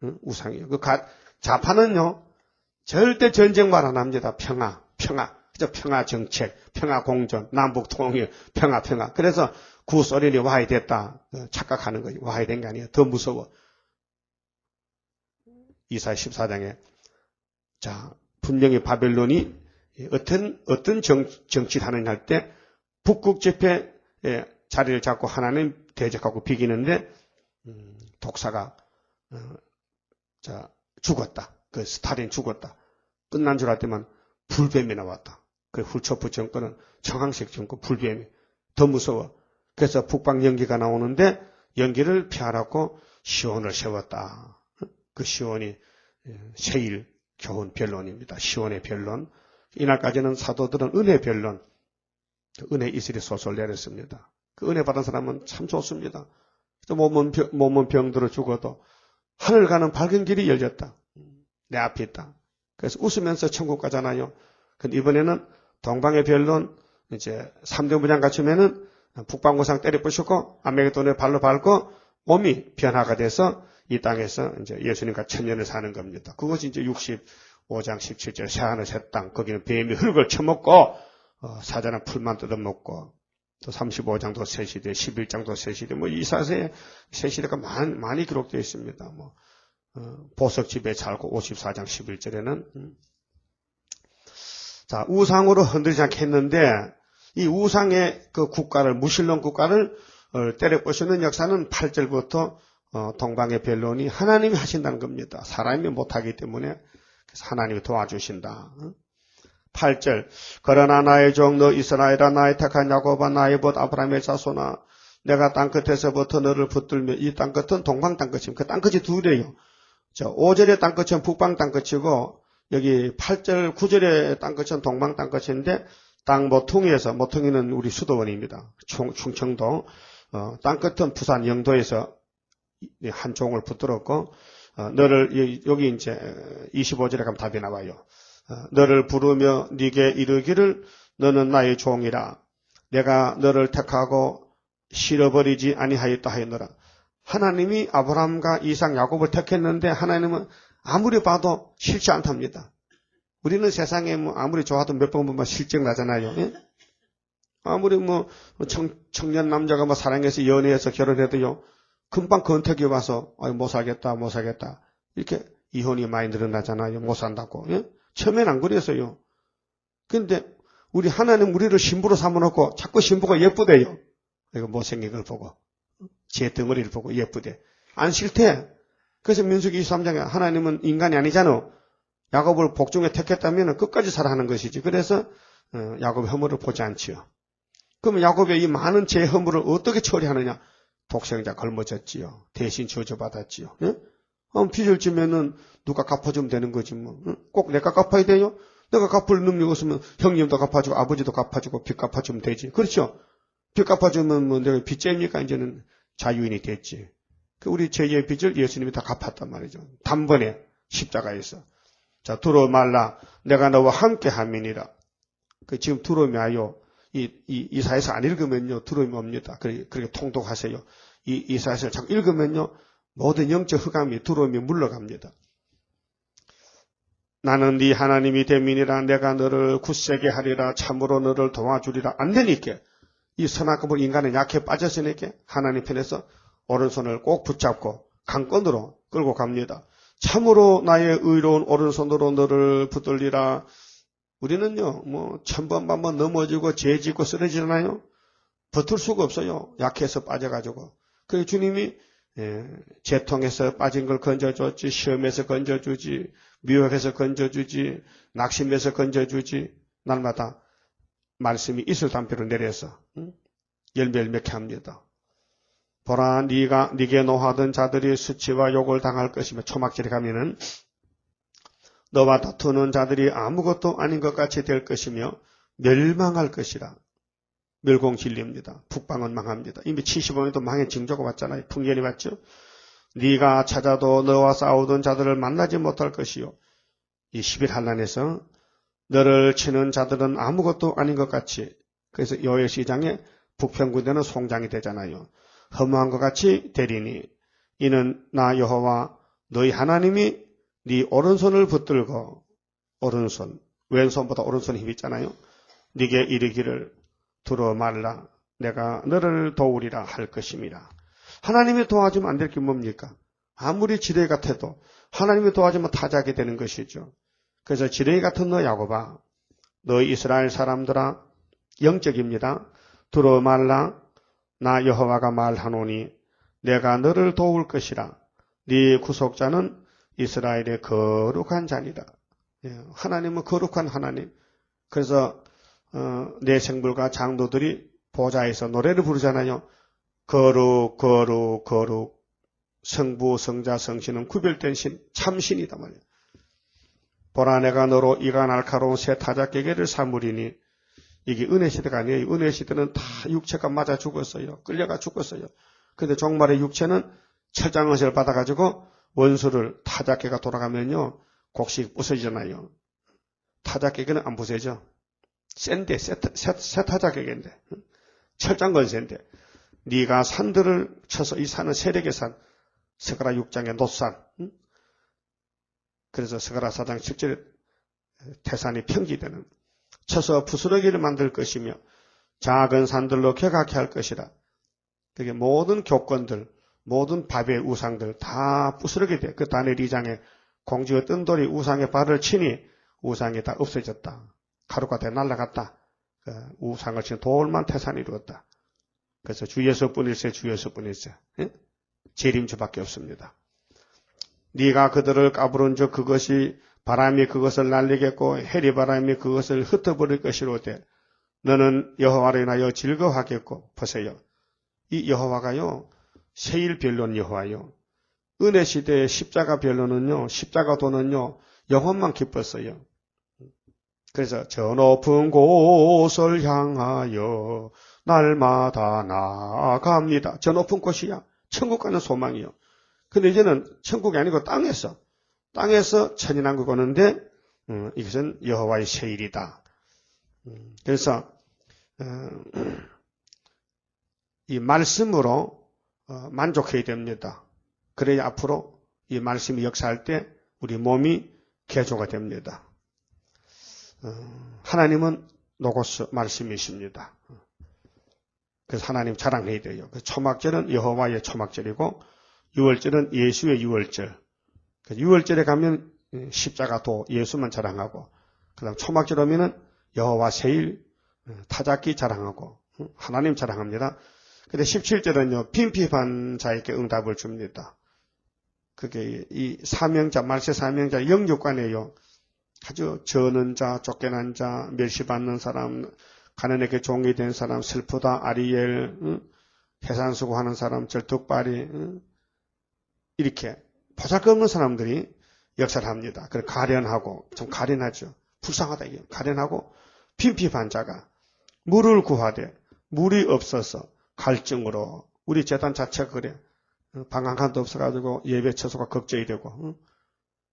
응? 우상이요. 좌파는요. 절대 전쟁 말 안 합니다. 평화. 그저 평화 정책, 평화 공존, 남북 통일, 평화. 그래서 구소련이 와야 됐다. 착각하는 거예요. 와야 된 게 아니에요. 더 무서워. 이사야 14장에 자 분명히 바벨론이 어떤 정치를 하느냐 할 때 북극 집회에 자리를 잡고 하나님 대적하고 비기는데 독사가 죽었다. 그 스탈린 죽었다. 끝난 줄 알았더만 불뱀이 나왔다. 그 훌초프 정권은 정황색 정권 불뱀이 더 무서워. 그래서 북방 연기가 나오는데 연기를 피하라고 시온을 세웠다. 그 시온이 세일 교훈 변론입니다. 시온의 변론. 이날까지는 사도들은 은혜 변론, 은혜 이슬이 솔솔 내렸습니다. 그 은혜 받은 사람은 참 좋습니다. 몸은 병들어 죽어도 하늘 가는 밝은 길이 열렸다. 내 앞에 있다. 그래서 웃으면서 천국 가잖아요. 근데 이번에는 동방의 변론, 이제 3대 무장 갖추면은 북방구상 때려 부수고 아메게돈에 발로 밟고 몸이 변화가 돼서 이 땅에서 이제 예수님과 천년을 사는 겁니다. 그것이 이제 65장 17절 새하늘 새 땅, 거기는 뱀이 흙을 쳐먹고 사자는 풀만 뜯어먹고 또 35장도 새 시대, 11장도 새 시대, 뭐 이사세에 새 시대가 많이 기록되어 있습니다. 뭐 보석집에 살고 54장 11절에는 자, 우상으로 흔들리지 않게 했는데 이 우상의 그 국가를, 무신론 국가를 때려 부수는 역사는 8절부터 동방의 변론이 하나님이 하신다는 겁니다. 사람이 못하기 때문에 그래서 하나님이 도와주신다. 8절 그러나 나의 종 너 이스라엘아 나의 택한 야곱아 나의 벗 아브라함의 자손아 내가 땅끝에서부터 너를 붙들며 이 땅끝은 동방 땅끝입니다. 그 땅끝이 둘이에요. 5절의 땅끝은 북방 땅끝이고 여기 8절 9절의 땅끝은 동방 땅끝인데 땅 모퉁이에서, 모퉁이는 우리 수도원입니다. 충청도 땅끝은 부산 영도에서 한 종을 붙들었고 너를 여기 이제 25절에 가면 답이 나와요. 너를 부르며 네게 이르기를 너는 나의 종이라 내가 너를 택하고 실어버리지 아니하였다 하였노라. 하나님이 아브라함과 이삭 야곱을 택했는데 하나님은 아무리 봐도 싫지 않답니다. 우리는 세상에 뭐 아무리 좋아도 몇 번 보면 실증 나잖아요. 예? 아무리 뭐 청년 남자가 뭐 사랑해서 연애해서 결혼해도요. 금방 건택이 와서 못 살겠다. 이렇게 이혼이 많이 늘어나잖아요. 못 산다고. 예? 처음엔 안 그랬어요. 근데 우리 하나님 우리를 신부로 삼아놓고 자꾸 신부가 예쁘대요. 이거 못생긴 걸 보고. 제 덩어리를 보고 예쁘대. 안 싫대. 그래서 민수기 23장에 하나님은 인간이 아니잖아. 야곱을 복중에 택했다면 끝까지 사랑하는 것이지. 그래서 야곱의 허물을 보지 않지요. 그러면 야곱의 이 많은 제 허물을 어떻게 처리하느냐? 독생자 걸머졌지요. 대신 저주받았지요. 네? 빚을 지면은 누가 갚아주면 되는 거지 뭐. 꼭 내가 갚아야 돼요? 내가 갚을 능력 없으면 형님도 갚아주고 아버지도 갚아주고 빚 갚아주면 되지. 그렇죠? 빚 갚아주면 뭐 내가 빚쟁이니까 이제는 자유인이 됐지. 우리 죄의 빚을 예수님이 다 갚았단 말이죠. 단번에 십자가에서. 자, 두려워 말라. 내가 너와 함께 함이니라. 지금 두려움이 와요. 이사야서 안 읽으면요. 두려움이 옵니다. 그렇게 통독하세요. 이사야서를 자꾸 읽으면요. 모든 영적 흑암이 두려움이 물러갑니다. 나는 네 하나님이 됨이니라. 내가 너를 굳세게 하리라. 참으로 너를 도와주리라. 안 되니까. 이 선악금을 인간은 약해 빠졌으니까 하나님 편에서 오른손을 꼭 붙잡고 강권으로 끌고 갑니다. 참으로 나의 의로운 오른손으로 너를 붙들리라. 우리는요, 뭐, 천번만번 넘어지고 죄짓고 쓰러지잖아요? 버틸 수가 없어요. 약해서 빠져가지고. 그래서 주님이, 재통에서 빠진 걸 건져줬지, 시험에서 건져주지, 미혹에서 건져주지, 낙심에서 건져주지, 날마다 말씀이 이슬 담배로 내려서, 열매를 맺게 합니다. 보라, 네게 노하던 자들이 수치와 욕을 당할 것이며, 초막절에 가면은, 너와 다투는 자들이 아무것도 아닌 것 같이 될 것이며 멸망할 것이라. 멸공진리입니다. 북방은 망합니다. 이미 75년도 망의 징조가 왔잖아요. 풍년이 왔죠. 네가 찾아도 너와 싸우던 자들을 만나지 못할 것이요. 이 11한란에서 너를 치는 자들은 아무것도 아닌 것 같이. 그래서 요엘시장에 북평군대는 송장이 되잖아요. 허무한 것 같이 되리니 이는 나 여호와 너희 하나님이 네 오른손을 붙들고 오른손, 왼손보다 오른손에 힘이 있잖아요. 네게 이르기를 두려워 말라. 내가 너를 도우리라 할 것임이라. 하나님이 도와주면 안 될 게 뭡니까? 아무리 지뢰 같아도 하나님이 도와주면 타작이 되는 것이죠. 그래서 지뢰 같은 너 야곱아, 너 이스라엘 사람들아, 영적입니다. 두려워 말라. 나 여호와가 말하노니 내가 너를 도울 것이라. 네 구속자는 이스라엘의 거룩한 자니라. 하나님은 거룩한 하나님. 그래서 내 생물과 장로들이 보좌에서 노래를 부르잖아요. 거룩 거룩 거룩 성부 성자 성신은 구별된 신 참신이다 말이에요. 보라 내가 너로 이가 날카로운 새 타작개개를 삼으리니 이게 은혜 시대가 아니에요. 은혜 시대는 다 육체가 맞아 죽었어요. 끌려가 죽었어요. 근데 종말의 육체는 철장의식을 받아가지고 원수를 타작개가 돌아가면요. 곡식 부서지잖아요. 타작개개는 안 부서져. 센데, 새 타작개개인데. 철장건세인데. 네가 산들을 쳐서 이 산은 세력의 산. 스가랴 6장의 놋산. 그래서 스가랴 4장 7절에 태산이 평지되는 쳐서 부스러기를 만들 것이며 작은 산들로 격하게 할 것이라. 그게 모든 교권들, 모든 바벨 우상들 다 부스러기 돼. 그 다니엘 2장에 공주의 뜬돌이 우상의 발을 치니 우상이 다 없어졌다. 가루가 다 날아갔다. 그 우상을 친 돌만 태산이 이루었다. 그래서 주 예수뿐일세, 주 예수뿐일세. 재림주밖에 없습니다. 네가 그들을 까부른 즉 그것이 바람이 그것을 날리겠고 해리바람이 그것을 흩어버릴 것이로되 너는 여호와로 인하여 즐거워하겠고. 보세요. 이 여호와가요. 세일변론 여호와요. 은혜 시대의 십자가 변론은요. 십자가 도는요. 영혼만 기뻤어요. 그래서 저 높은 곳을 향하여 날마다 나아갑니다. 저 높은 곳이야. 천국 가는 소망이요. 근데 이제는 천국이 아니고 땅에서 천인왕국 오는데 이것은 여호와의 세일이다. 그래서 이 말씀으로 만족해야 됩니다. 그래야 앞으로 이 말씀이 역사할 때 우리 몸이 개조가 됩니다. 하나님은 노고스 말씀이십니다. 그래서 하나님 자랑해야 돼요. 초막절은 여호와의 초막절이고 유월절은 예수의 유월절. 유월절에 가면 십자가도 예수만 자랑하고 그 다음 초막절 오면은 여호와 세일 타작기 자랑하고 하나님 자랑합니다. 근데 17절은요. 빈핍한 자에게 응답을 줍니다. 그게 이 사명자, 말세 사명자 영육관에요. 아주 저는 자, 쫓겨난 자, 멸시받는 사람, 가난에게 종이 된 사람, 슬프다, 아리엘, 해산수고하는 사람, 절뚝발이 이렇게 보잘것없는 사람들이 역사를 합니다. 그래 가련하고 좀 가련하죠. 불쌍하다 이게 가련하고 빈핍한 자가 물을 구하되 물이 없어서 갈증으로 우리 재단 자체가 그래 방 한 칸도 없어가지고 예배 처소가 걱정이 되고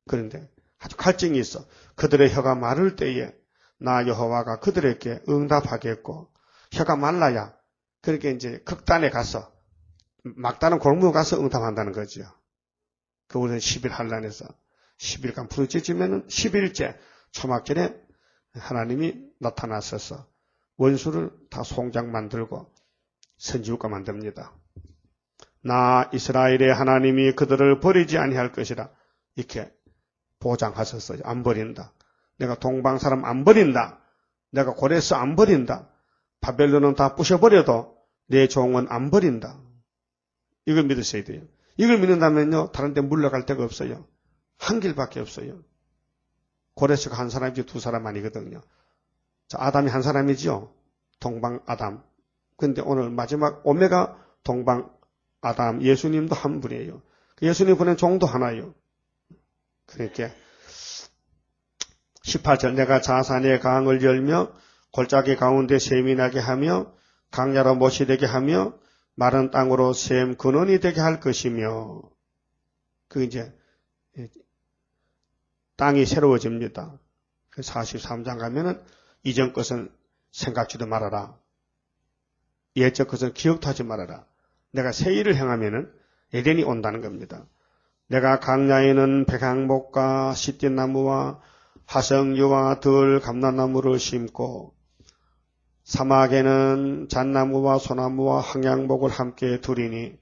그런데 아주 갈증이 있어. 그들의 혀가 마를 때에 나 여호와가 그들에게 응답하겠고 혀가 말라야 그렇게 이제 극단에 가서 막다른 골목에 가서 응답한다는 거죠. 그 우리는 10일 한란에서 10일간 부르짖으면은 10일째 초막절에 하나님이 나타나셔서 원수를 다 송장 만들고 선지국가 만듭니다. 나 이스라엘의 하나님이 그들을 버리지 아니할 것이라 이렇게 보장하셨어요. 안 버린다. 내가 동방 사람 안 버린다. 내가 고레스 안 버린다. 바벨론은 다 부셔버려도 내 종은 안 버린다. 이걸 믿으셔야 돼요. 이걸 믿는다면요. 다른 데 물러갈 데가 없어요. 한 길밖에 없어요. 고레스가 한 사람이지 두 사람 아니거든요. 자, 아담이 한 사람이죠. 동방 아담. 근데 오늘 마지막 오메가 동방 아담 예수님도 한 분이에요. 예수님 보낸 종도 하나예요. 그러니까 18절 내가 자산의 강을 열며 골짜기 가운데 샘이 나게 하며 강야로 못이 되게 하며 마른 땅으로 샘 근원이 되게 할 것이며 그 이제 땅이 새로워집니다. 43장 가면은 이전 것은 생각지도 말아라. 예적 것은 기억도 하지 말아라. 내가 새 일을 행하면은 에덴이 온다는 겁니다. 내가 강야에는 백향목과 시띠나무와 화성유와 들 감람나무를 심고 사막에는 잣나무와 소나무와 황양목을 함께 두리니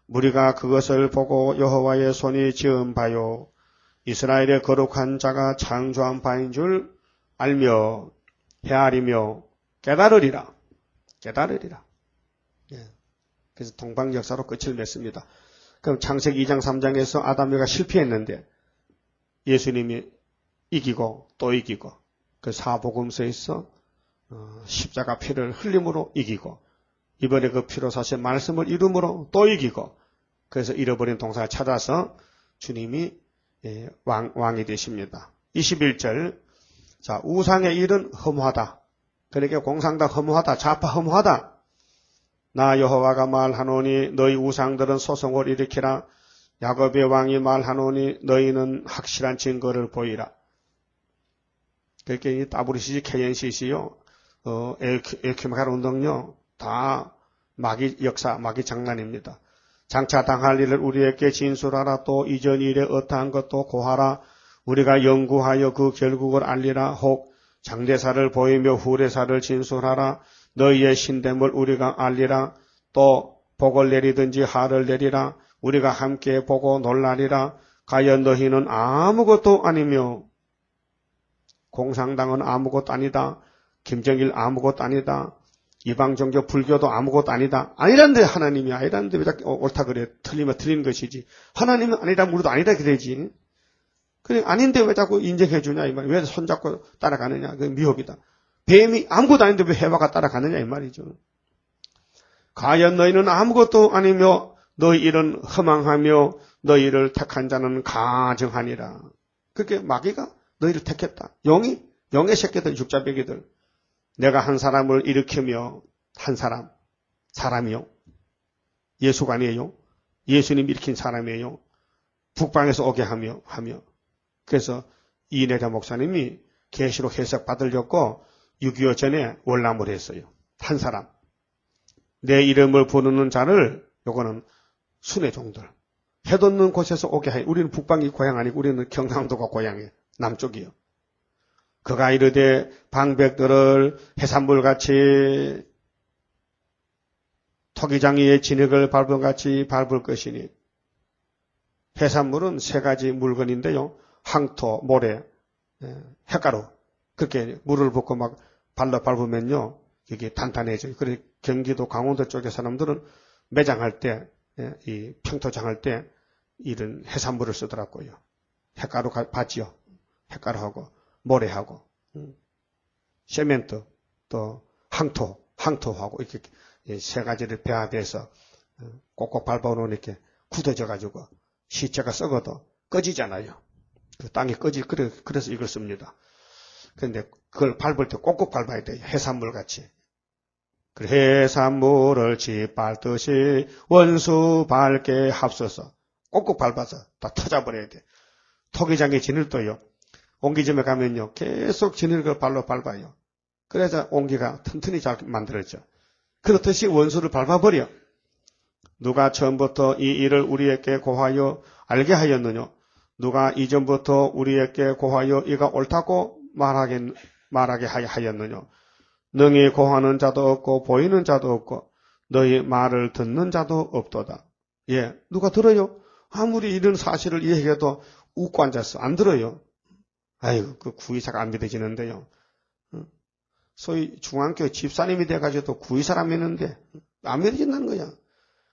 무리가 그것을 보고 여호와의 손이 지은 바요 이스라엘의 거룩한 자가 창조한 바인 줄 알며 헤아리며 깨달으리라. 깨달으리라. 예. 그래서 동방 역사로 끝을 맺습니다. 그럼 창세기 2장 3장에서 아담과 실패했는데 예수님이 이기고 또 이기고 그 사복음서에서 십자가 피를 흘림으로 이기고 이번에 그 피로 사실 말씀을 이름으로 또 이기고 그래서 잃어버린 동산을 찾아서 주님이 왕이 되십니다. 21절. 자, 우상의 일은 허무하다. 그러니까 공상당 허무하다. 좌파 허무하다. 나 여호와가 말하노니 너희 우상들은 소송을 일으키라. 야곱의 왕이 말하노니 너희는 확실한 증거를 보이라. 그렇게 WCC, KNCC요, 에큐메칼 운동요, 다 마귀 역사, 마귀 장난입니다. 장차 당할 일을 우리에게 진술하라. 또 이전 일에 어떠한 것도 고하라. 우리가 연구하여 그 결국을 알리라. 혹 장대사를 보이며 후레사를 진술하라. 너희의 신됨을 우리가 알리라. 또 복을 내리든지 하를 내리라. 우리가 함께 보고 놀라리라. 과연 너희는 아무것도 아니며 공상당은 아무것도 아니다. 김정일 아무것도 아니다. 이방 종교 불교도 아무것도 아니다. 아니란데 하나님이 아니란데 왜 자꾸 옳다 그래. 틀리면 틀린 것이지. 하나님은 아니다 우리도 아니다 그래야지. 그래 아닌데 왜 자꾸 인정해 주냐 이 말이야. 왜 손잡고 따라가느냐. 그 미혹이다. 뱀이 아무것도 아닌데 왜 해와가 따라가느냐 이 말이죠. 과연 너희는 아무것도 아니며 너희 일은 허망하며 너희를 택한 자는 가증하니라. 그렇게 마귀가 너희를 택했다. 영의 새끼들 육자배기들. 내가 한 사람을 일으키며 한 사람이요. 예수가 아니에요. 예수님 일으킨 사람이에요. 북방에서 오게 하며. 그래서 이내자 목사님이 계시록 해석 받으려고 6.25 전에 월남을 했어요. 한 사람. 내 이름을 부르는 자를 요거는 순회 종들. 해돋는 곳에서 오게 하여. 우리는 북방이 고향 아니고 우리는 경상도가 고향이에요. 남쪽이요. 그가 이르되 방백들을 해산물같이 토기장이의 진흙을 밟은 같이 밟을 것이니. 해산물은 세 가지 물건인데요. 황토, 모래, 햇가루. 그렇게 물을 붓고 막 발로 밟으면요. 이게 단단해져요. 그래서 경기도 강원도 쪽의 사람들은 매장할 때, 이 평토장할 때 이런 해산물을 쓰더라고요. 햇가루 봤지요. 햇가루하고 모래하고 세멘트 또 항토하고 이렇게 세 가지를 배합해서 꼭꼭 밟아놓으면 이렇게 굳어져가지고 시체가 썩어도 꺼지잖아요. 그 땅이 그래서 이걸 씁니다. 그런데 그걸 밟을 때 꼭꼭 밟아야 돼요. 해산물 같이. 해산물을 짓밟듯이 원수 밟게 합서서 꼭꼭 밟아서 다 터져버려야 돼. 토기장의 진흙도요. 옹기점에 가면요. 계속 진흙을 발로 밟아요. 그래서 옹기가 튼튼히 잘 만들어져. 그렇듯이 원수를 밟아버려. 누가 처음부터 이 일을 우리에게 고하여 알게 하였느냐? 누가 이전부터 우리에게 고하여 이가 옳다고 말하게 하였느냐? 능히 고하는 자도 없고 보이는 자도 없고 너희 말을 듣는 자도 없도다. 예, 누가 들어요? 아무리 이런 사실을 이야기해도 웃고 앉았어. 안 들어요. 아이고, 그 구의사가 안 믿어지는데요. 소위 중앙교회 집사님이 돼가지고 구의사를 안 믿는데 안 믿어진다는 거야.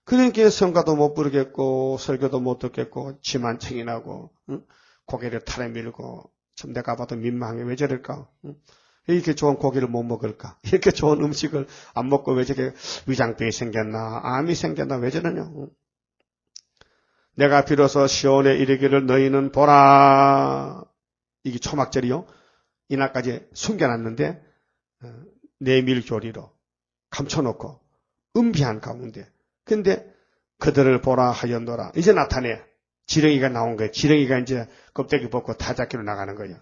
그러니까 성가도 못 부르겠고 설교도 못 듣겠고 지만 챙이 나고 고개를 탈에 밀고 참 내가 봐도 민망해. 왜 저럴까? 이렇게 좋은 고기를 못 먹을까? 이렇게 좋은 음식을 안 먹고 왜 저렇게 위장병이 생겼나? 암이 생겼나? 왜 저러냐? 내가 비로소 시온에 이르기를 너희는 보라. 이게 초막절이요. 이날까지 숨겨놨는데 내밀교리로 감춰놓고 은비한 가운데. 근데 그들을 보라 하였노라. 이제 나타내. 지렁이가 나온 거예요. 지렁이가 이제 껍데기 벗고 타작기로 나가는 거예요.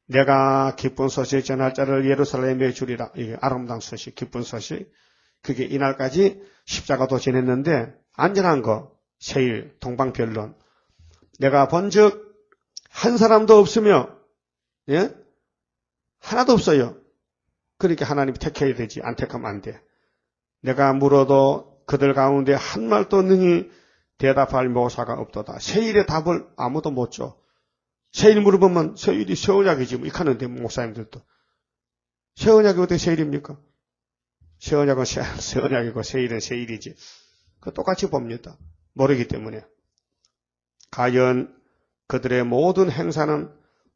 내가 기쁜 소식 전할 자를 예루살렘에 주리라. 이게 아름다운 소식, 기쁜 소식. 그게 이날까지 십자가도 지냈는데 안전한 거. 세일, 동방변론. 내가 본즉 한 사람도 없으며 예? 하나도 없어요. 그러니까 하나님이 택해야 되지. 안 택하면 안 돼. 내가 물어도 그들 가운데 한 말도 능히 대답할 모사가 없도다. 세일의 답을 아무도 못 줘. 세일 물어보면 세일이 세언약이지. 이렇게 하는데 목사님들도. 세언약이 어떻게 세일입니까? 세언약은 세언약이고 세일은 세일이지. 그 똑같이 봅니다. 모르기 때문에. 과연 그들의 모든 행사는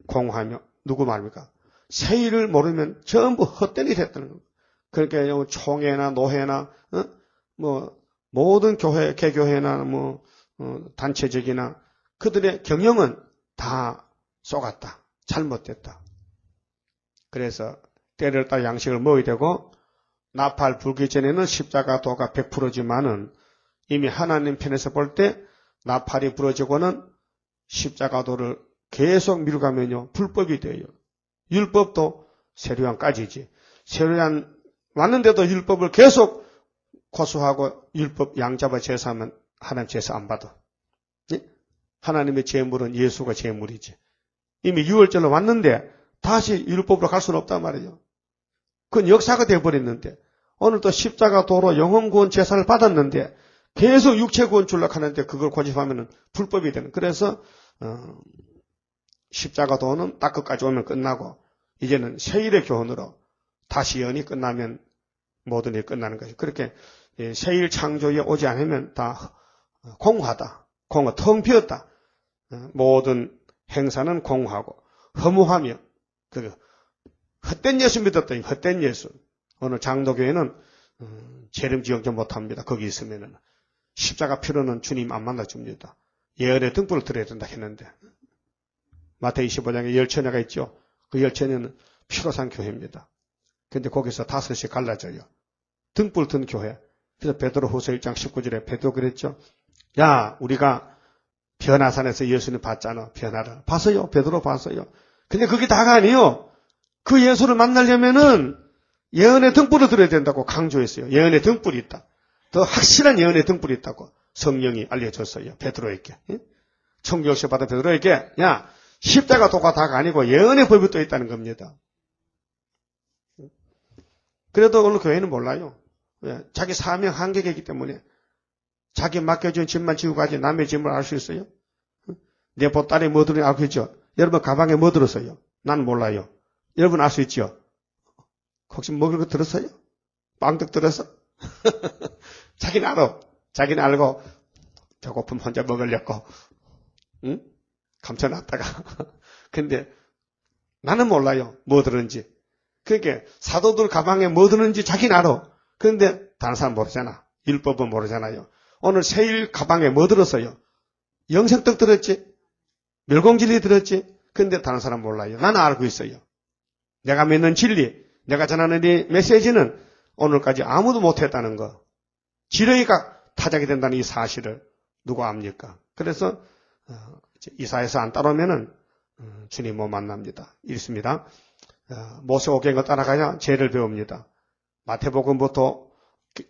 공하며 누구 말입니까? 세일을 모르면 전부 헛된 일이 했다는 겁니다. 그러니까 총회나 노회나 모든 교회, 개교회나 단체적이나 그들의 경영은 다 쏘갔다. 잘못됐다. 그래서 때를 따라 양식을 먹어야 되고 나팔 불기 전에는 십자가 도가 100%지만은 이미 하나님 편에서 볼 때 나팔이 부러지고는 십자가 도를 계속 밀고 가면요 불법이 돼요. 율법도 세례요한까지지. 세례요한 왔는데도 율법을 계속 고수하고 율법 양잡아 제사하면 하나님 제사 안 받아. 예? 하나님의 제물은 예수가 제물이지. 이미 6월절로 왔는데 다시 율법으로 갈 수는 없단 말이에요. 그건 역사가 되어버렸는데 오늘도 십자가 도로 영혼구원 제사를 받았는데 계속 육체구원 주려고 하는데 그걸 고집하면 불법이 되는. 그래서 십자가 도는 딱 끝까지 오면 끝나고 이제는 세일의 교훈으로 다시 연이 끝나면 모든 일이 끝나는 것이. 그렇게 세일 창조에 오지 않으면 다 공허하다. 공허, 텅 비었다. 모든 행사는 공허하고 허무하며 그 헛된 예수 믿었더니 헛된 예수. 오늘 장로교회는 재림지경도 못합니다. 거기 있으면은 십자가 필요는 주님 안 만나줍니다. 예언의 등불을 드려야 된다 했는데 마태복음 25장에 열처녀가 있죠. 그 열처녀는 피로 산 교회입니다. 근데 거기서 5씩 갈라져요. 등불 든 교회. 그래서 베드로후서 1장 19절에 베드로 그랬죠. 야, 우리가 변화산에서 예수님 봤잖아. 변화를. 봤어요. 베드로 봤어요. 근데 그게 다가 아니에요. 그 예수를 만나려면은 예언의 등불을 들어야 된다고 강조했어요. 예언의 등불이 있다. 더 확실한 예언의 등불이 있다고 성령이 알려줬어요. 베드로에게. 청교시 받은 베드로에게 야, 십자가 도가 다가 아니고 예언의 법이 또 있다는 겁니다. 그래도 오늘 교회는 몰라요. 자기 사명 한계이기 때문에 자기 맡겨준 짐만 지고 가지 남의 짐을 알 수 있어요? 내 보따리에 뭐 들었는지 알고 있죠? 여러분 가방에 뭐 들었어요? 난 몰라요. 여러분 알 수 있죠? 혹시 먹을 거 들었어요? 빵떡 들었어? 자기는 알아. 자기는 알고 배고프면 혼자 먹으려고 응? 감춰놨다가 근데 나는 몰라요. 뭐 들었는지. 그러니까 사도들 가방에 뭐 들었는지 자기는 알아. 그런데 다른 사람 모르잖아. 율법은 모르잖아요. 오늘 세일 가방에 뭐 들었어요? 영생떡 들었지? 멸공진리 들었지? 근데 다른 사람 몰라요. 나는 알고 있어요. 내가 믿는 진리, 내가 전하는 이 메시지는 오늘까지 아무도 못했다는 거. 지렁이가 타작이 된다는 이 사실을 누가 압니까? 그래서 이사에서 안 따라오면은 주님 못 만납니다. 있습니다. 모세오경을 따라가야 죄를 배웁니다. 마태복음부터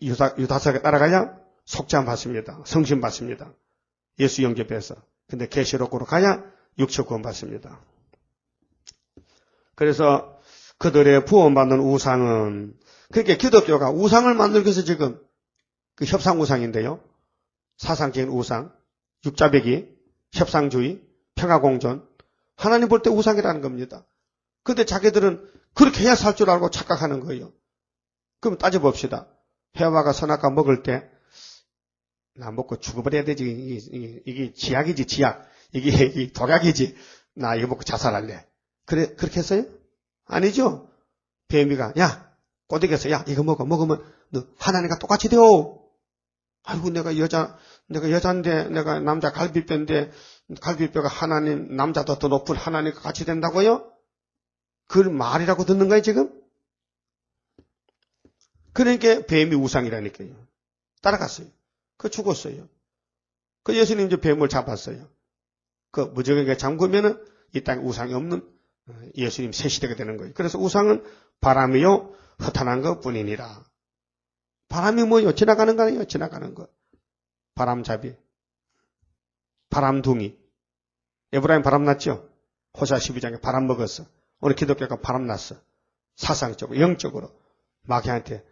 유다서에 따라가야 속죄함 받습니다. 성신 받습니다. 예수 영접해서. 근데 계시록으로 가야 육체 구원 받습니다. 그래서 그들의 구원받는 우상은 그러니까 기독교가 우상을 만들기 위해서 지금 그 협상 우상인데요. 사상적인 우상, 육자배기, 협상주의, 평화공존 하나님 볼 때 우상이라는 겁니다. 그런데 자기들은 그렇게 해야 살 줄 알고 착각하는 거예요. 그럼 따져봅시다. 해와가 선악과 먹을 때 나 먹고 죽어버려야 되지. 이게 지약이지 지약. 이게 독약이지. 나 이거 먹고 자살할래. 그래 그렇게 했어요? 아니죠. 뱀이가 야 꼬드겨서 야 이거 먹으면 너 하나님과 똑같이 되어. 아이고 내가 여자인데 내가 남자 갈비뼈인데 갈비뼈가 하나님 남자도 더 높은 하나님과 같이 된다고요? 그 말이라고 듣는 거예요 지금? 그러니까 뱀이 우상이라니까요. 따라갔어요. 그 죽었어요. 그 예수님 이제 뱀을 잡았어요. 그 무적에게 잠그면은 이 땅에 우상이 없는 예수님 새 시대가 되는 거예요. 그래서 우상은 바람이요 허탄한 것 뿐이니라. 바람이 뭐요? 지나가는 거 아니에요? 지나가는 거. 바람잡이, 바람둥이. 에브라임 바람 났죠? 호시아 12장에 바람 먹었어. 오늘 기독교가 바람 났어. 사상적으로, 영적으로 마귀한테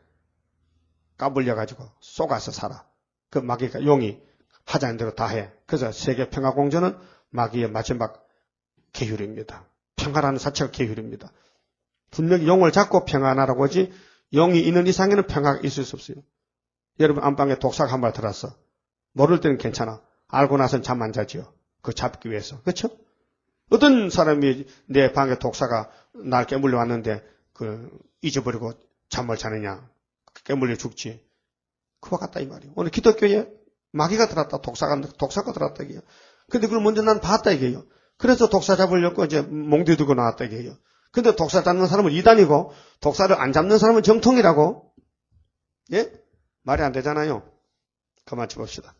까불려가지고 쏘가서 살아. 그 마귀가 용이 하자는 대로 다 해. 그래서 세계 평화공존은 마귀의 마지막 계율입니다. 평화라는 자체가 계율입니다. 분명히 용을 잡고 평안하라고 하지 용이 있는 이상에는 평화가 있을 수 없어요. 여러분 안방에 독사가 한 발 들었어. 모를 때는 괜찮아. 알고 나서는 잠 안 자지요. 그거 잡기 위해서. 그렇죠? 어떤 사람이 내 방에 독사가 날 깨물려 왔는데 잊어버리고 잠을 자느냐. 깨물려 죽지. 그와 같다 이 말이에요. 오늘 기독교에 마귀가 들었다. 독사가 들었다 이게요. 근데 그걸 먼저 난 봤다 이게요. 그래서 독사 잡으려고 이제 몽디 들고 나왔다 이게요. 근데 독사 잡는 사람은 이단이고 독사를 안 잡는 사람은 정통이라고? 예? 말이 안 되잖아요. 그만 쳐봅시다.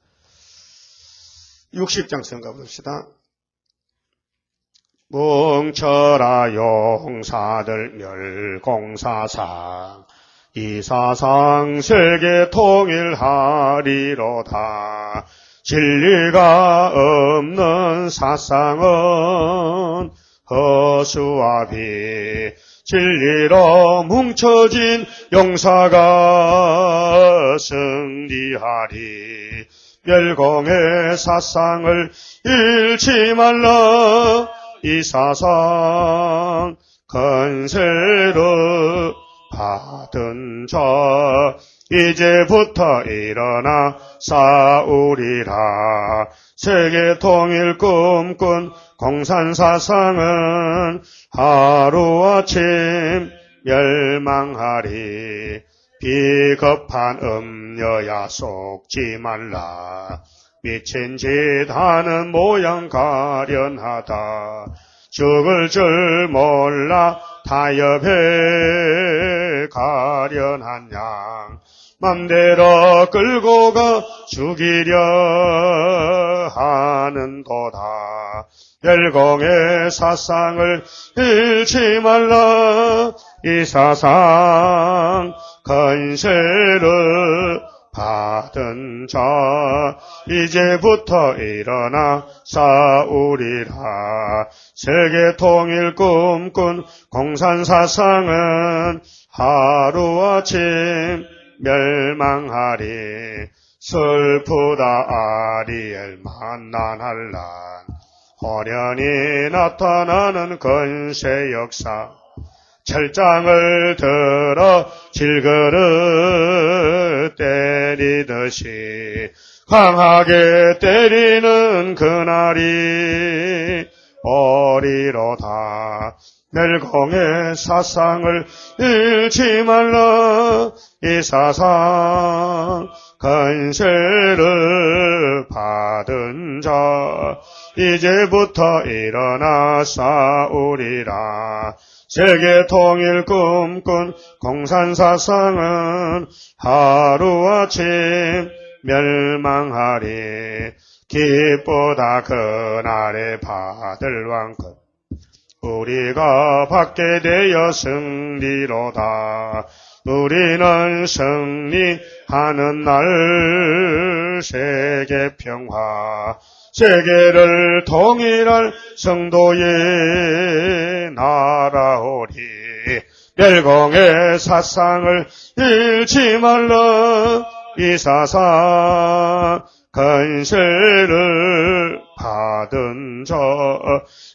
60장 성가 봅시다. 뭉쳐라 용사들 멸공사상 이사상 세계 통일하리로다. 진리가 없는 사상은 허수와 비 진리로 뭉쳐진 용사가 승리하리. 멸공의 사상을 잃지 말라. 이 사상 건세를 받은 자 이제부터 일어나 싸우리라. 세계 통일 꿈꾼 공산사상은 하루아침 멸망하리. 비겁한 음녀야 속지 말라. 미친 짓 하는 모양 가련하다. 죽을 줄 몰라 타협해 가련한 양 맘대로 끌고 가 죽이려 하는도다. 멸공의 사상을 잃지 말라. 이 사상 건세를 받은 자 이제부터 일어나 싸우리라. 세계 통일 꿈꾼 공산사상은 하루아침 멸망하리. 슬프다 아리엘 만난할란. 호련히 나타나는 건세 역사. 철장을 들어 질그릇 때리듯이 강하게 때리는 그날이 오리로다. 멸공의 사상을 잃지 말라. 이 사상 건세를 받은 자 이제부터 일어나 싸우리라. 세계 통일 꿈꾼 공산사상은 하루아침 멸망하리. 기쁘다 그날에 받을 왕권 우리가 받게 되어 승리로다. 우리는 승리하는 날 세계 평화 세계를 통일할 성도의 나라오리. 멸공의 사상을 잃지 말라. 이 사상 건세를 받은 자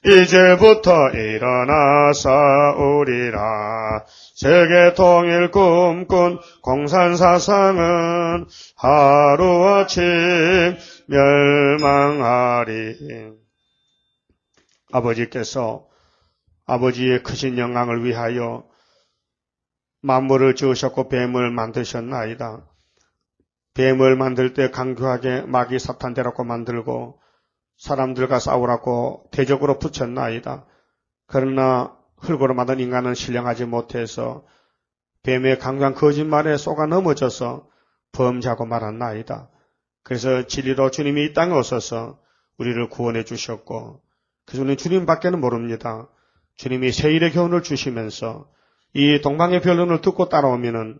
이제부터 일어나 싸우리라. 세계 통일 꿈꾼 공산사상은 하루아침 멸망하리. 아버지께서 아버지의 크신 영광을 위하여 만물을 지으셨고 뱀을 만드셨나이다. 뱀을 만들 때 강교하게 마귀 사탄 되라고 만들고 사람들과 싸우라고 대적으로 붙였나이다. 그러나 흙으로 만든 인간은 신령하지 못해서 뱀의 강한 거짓말에 속아 넘어져서 범죄하고 말았나이다. 그래서 진리로 주님이 이 땅에 오셔서 우리를 구원해 주셨고 그래서 우리는 주님밖에는 모릅니다. 주님이 세일의 교훈을 주시면서 이 동방의 변론을 듣고 따라오면은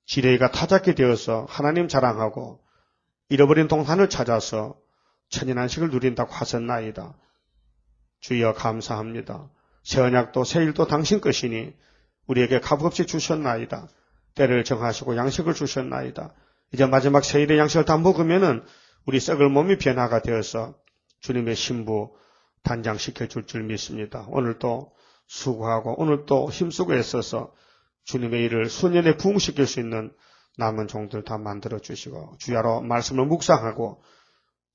지레이가 타작게 되어서 하나님 자랑하고 잃어버린 동산을 찾아서 천인안식을 누린다고 하셨나이다. 주여 감사합니다. 새 언약도 새 일도 당신 것이니 우리에게 값없이 주셨나이다. 때를 정하시고 양식을 주셨나이다. 이제 마지막 새 일의 양식을 다 먹으면은 우리 썩을 몸이 변화가 되어서 주님의 신부 단장시켜 줄 줄 믿습니다. 오늘도 수고하고 오늘도 힘쓰고 애써서 주님의 일을 수년에 부흥시킬 수 있는 남은 종들 다 만들어 주시고 주야로 말씀을 묵상하고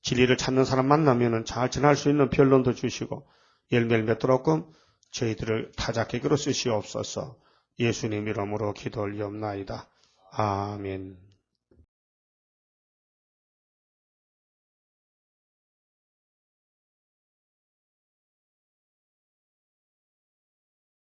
진리를 찾는 사람 만나면은 잘 전할 수 있는 변론도 주시고 열매를 맺도록끔 저희들을 타작객으로 쓰시옵소서. 예수님 이름으로 기도 올리옵나이다. 아멘.